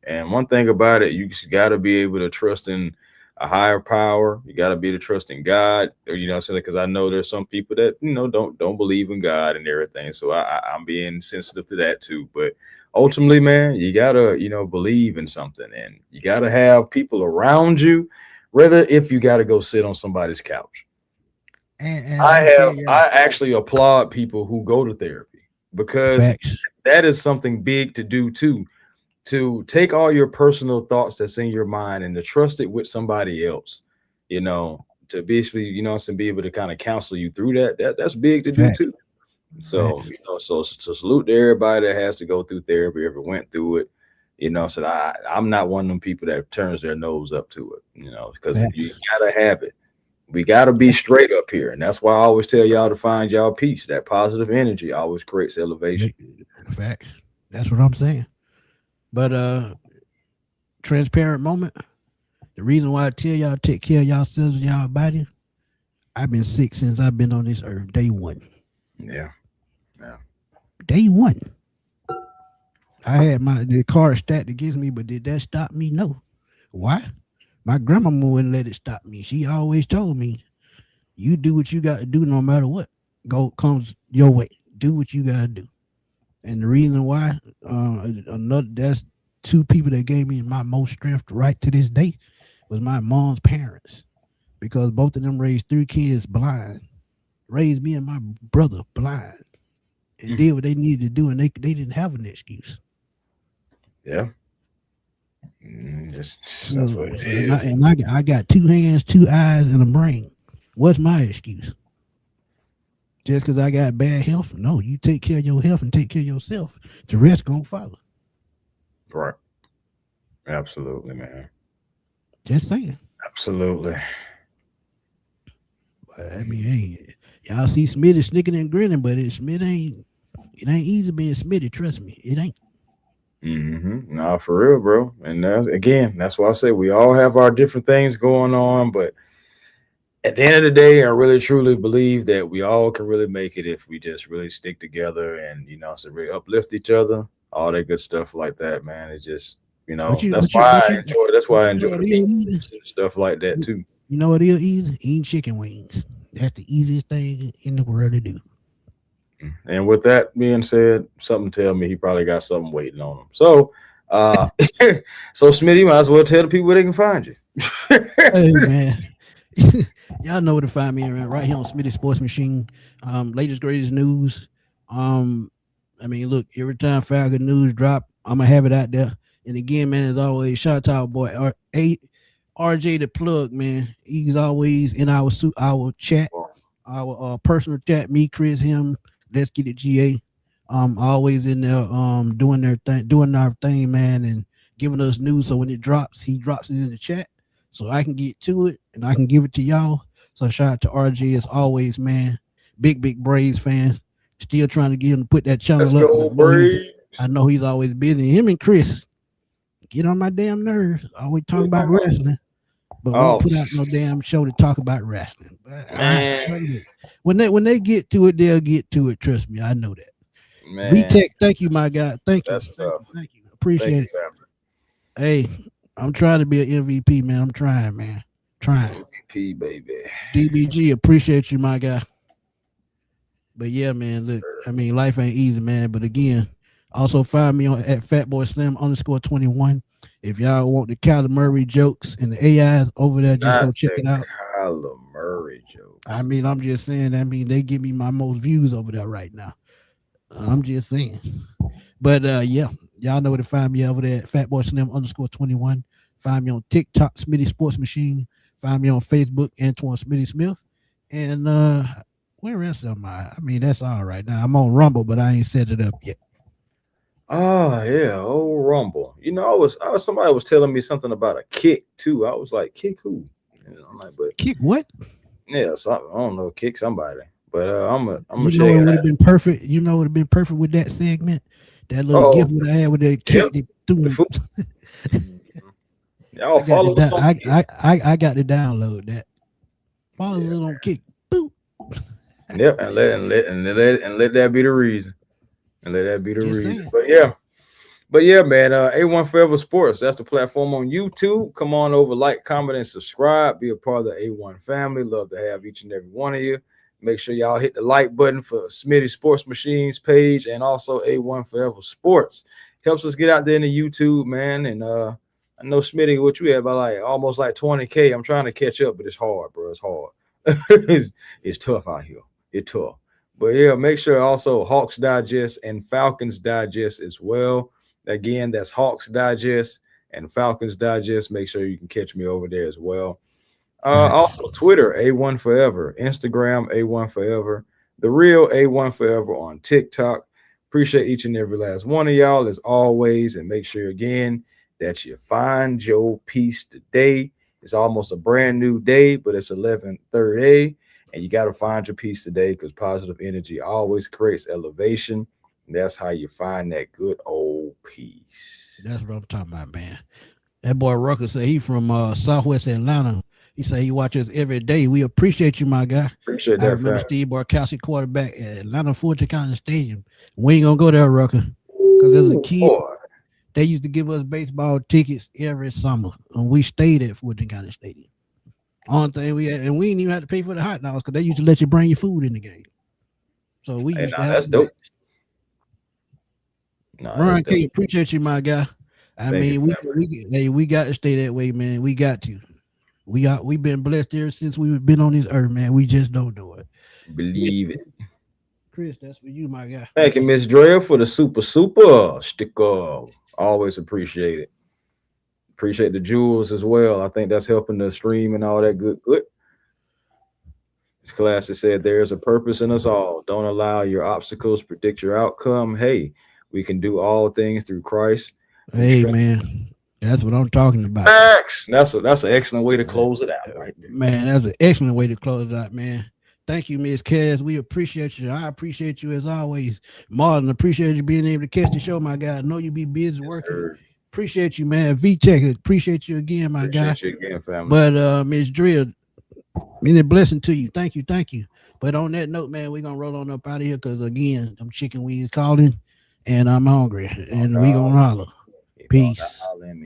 And one thing about it, you just got to be able to trust in a higher power. You got to be able to trust in God, or because I know there's some people that don't believe in God and everything. So I'm being sensitive to that too. But ultimately, man, you gotta believe in something, and you gotta have people around you. Rather, if you got to go sit on somebody's couch. And I actually applaud people who go to therapy because Facts. that is something big to do too. To take all your personal thoughts that's in your mind and to trust it with somebody else, to basically, be able to kind of counsel you through that's big to do too. So, so salute to everybody that has to go through therapy, ever went through it, so I'm not one of them people that turns their nose up to it, because you gotta have it. We gotta be straight up here. And that's why I always tell y'all to find y'all peace. That positive energy always creates elevation. Facts. That's what I'm saying. But transparent moment. The reason why I tell y'all take care of yourselves and y'all body, I've been sick since I've been on this earth. Day one. Yeah. Day one. I had the card stacked against me, but did that stop me? No. Why? My grandmama wouldn't let it stop me. She always told me, you do what you got to do no matter what comes your way. Do what you got to do. And the reason why, that's two people that gave me my most strength right to this day was my mom's parents, because both of them raised 3 kids blind, raised me and my brother blind, and did what they needed to do, and they didn't have an excuse. Yeah. I got 2 hands, 2 eyes, and a brain. What's my excuse? Just because I got bad health? No, you take care of your health and take care of yourself. The rest gonna follow. Right. Absolutely, man. Just saying. Absolutely. But I mean, hey, y'all see Smitty snicking and grinning, but it ain't easy being Smitty. Trust me, it ain't. Nah, for real, bro. And that's why I say we all have our different things going on, but at the end of the day, I really truly believe that we all can really make it if we just really stick together and so really uplift each other, all that good stuff like that, man. It just that's why I enjoy stuff like that too. You know what is easy? Eating chicken wings. That's the easiest thing in the world to do. And with that being said, something tell me he probably got something waiting on him. So so Smitty, might as well tell the people where they can find you. Hey man. Y'all know where to find me right here on Smitty Sports Machine. Latest greatest news. I mean, look, every time Falcon news drop, I'm gonna have it out there. And again, man, as always, shout out to our boy RJ the plug, man. He's always in our chat, our personal chat. Me, Chris, him. Let's get it, GA. Always in there, doing our thing, man, and giving us news. So when it drops, he drops it in the chat, so I can get to it and I can give it to y'all. So shout out to RJ as always, man. Big Braves fan. Still trying to get him to put that channel up. I know he's always busy. Him and Chris get on my damn nerves. Always talking about wrestling, but won't put out no damn show to talk about wrestling. But when they get to it, they'll get to it. Trust me, I know that. Man, VTech, thank you, my guy. Thank you. That's tough. Thank you. Appreciate it. Hey, I'm trying to be an MVP, man. I'm trying, man. Trying. MVP, baby. DBG, appreciate you, my guy. But yeah, man, look, I mean, life ain't easy, man. But again, also find me on at FatBoySlim_21. If y'all want the Kyler Murray jokes and the AIs over there, just go check it out. Kyler Murray jokes. I mean, I'm just saying, they give me my most views over there right now. I'm just saying. But yeah, y'all know where to find me over there at FatBoySlim_21. Find me on TikTok, Smitty Sports Machine. Find me on Facebook, Antoine Smitty Smith. And where else am I? I mean, that's all right now. I'm on Rumble, but I ain't set it up yet. Oh yeah, Rumble. You know, somebody was telling me something about a kick too. I was like, kick who? And I'm like, but kick what? Yeah, I don't know, kick somebody. But I'm gonna you know, it would have been perfect. You know, it would have been perfect with that segment. That little gift would have had with that kick. Y'all follow us on I got to download that. Follow us on Kick. Boop. Yep, and let that be the reason. And let that be the reason. Saying. But yeah, man. A1 Forever Sports. That's the platform on YouTube. Come on over, like, comment, and subscribe. Be a part of the A1 family. Love to have each and every one of you. Make sure y'all hit the like button for Smitty Sports Machines page and also A1 Forever Sports. Helps us get out there in the YouTube, man. And I know Smitty, what you have by like almost like 20K. I'm trying to catch up, but it's hard, bro. It's hard. It's tough out here. It's tough. But yeah, make sure also Hawks Digest and Falcons Digest as well. Again, that's Hawks Digest and Falcons Digest. Make sure you can catch me over there as well. Also, Twitter, A1 Forever. Instagram, A1 Forever. The real A1 Forever on TikTok. Appreciate each and every last one of y'all as always. And make sure, again, that you find your piece today. It's almost a brand new day, but it's 11:30. And you got to find your piece today because positive energy always creates elevation. And that's how you find that good old piece. That's what I'm talking about, man. That boy Rucker said he from Southwest Atlanta. He said he watches every day. We appreciate you, my guy. Appreciate that. I remember Steve Barkowski, quarterback at Atlanta Fulton County Stadium. We ain't gonna go there, Rucker, because as a kid, they used to give us baseball tickets every summer, and we stayed at Fulton County Stadium. Only thing we had, and we didn't even have to pay for the hot dogs because they used to let you bring your food in the game. So we used to have that's dope. Ron K, appreciate you, my guy. I mean, we got to stay that way, man. We got to. We've been blessed ever since we've been on this earth, man. We just don't do it. Believe it. Chris, that's for you, my guy. Thank you, Miss Drea, for the super sticker. Always appreciate it. Appreciate the jewels as well. I think that's helping the stream and all that good. This class has said there is a purpose in us all. Don't allow your obstacles predict your outcome. Hey, we can do all things through Christ. Hey, man. That's what I'm talking about. That's an excellent way to close it out, right there. Man, that's an excellent way to close it out, man. Thank you, Miss Cass. We appreciate you. I appreciate you as always. Marlon, appreciate you being able to catch the show, my guy. I know you be busy working. Sir. Appreciate you, man. V-Tech, appreciate you again, my guy. Appreciate you again, family. But Miss Drill, many blessing to you. Thank you. But on that note, man, we're gonna roll on up out of here because again, them chicken wings calling and I'm hungry. And we gonna holler. Peace.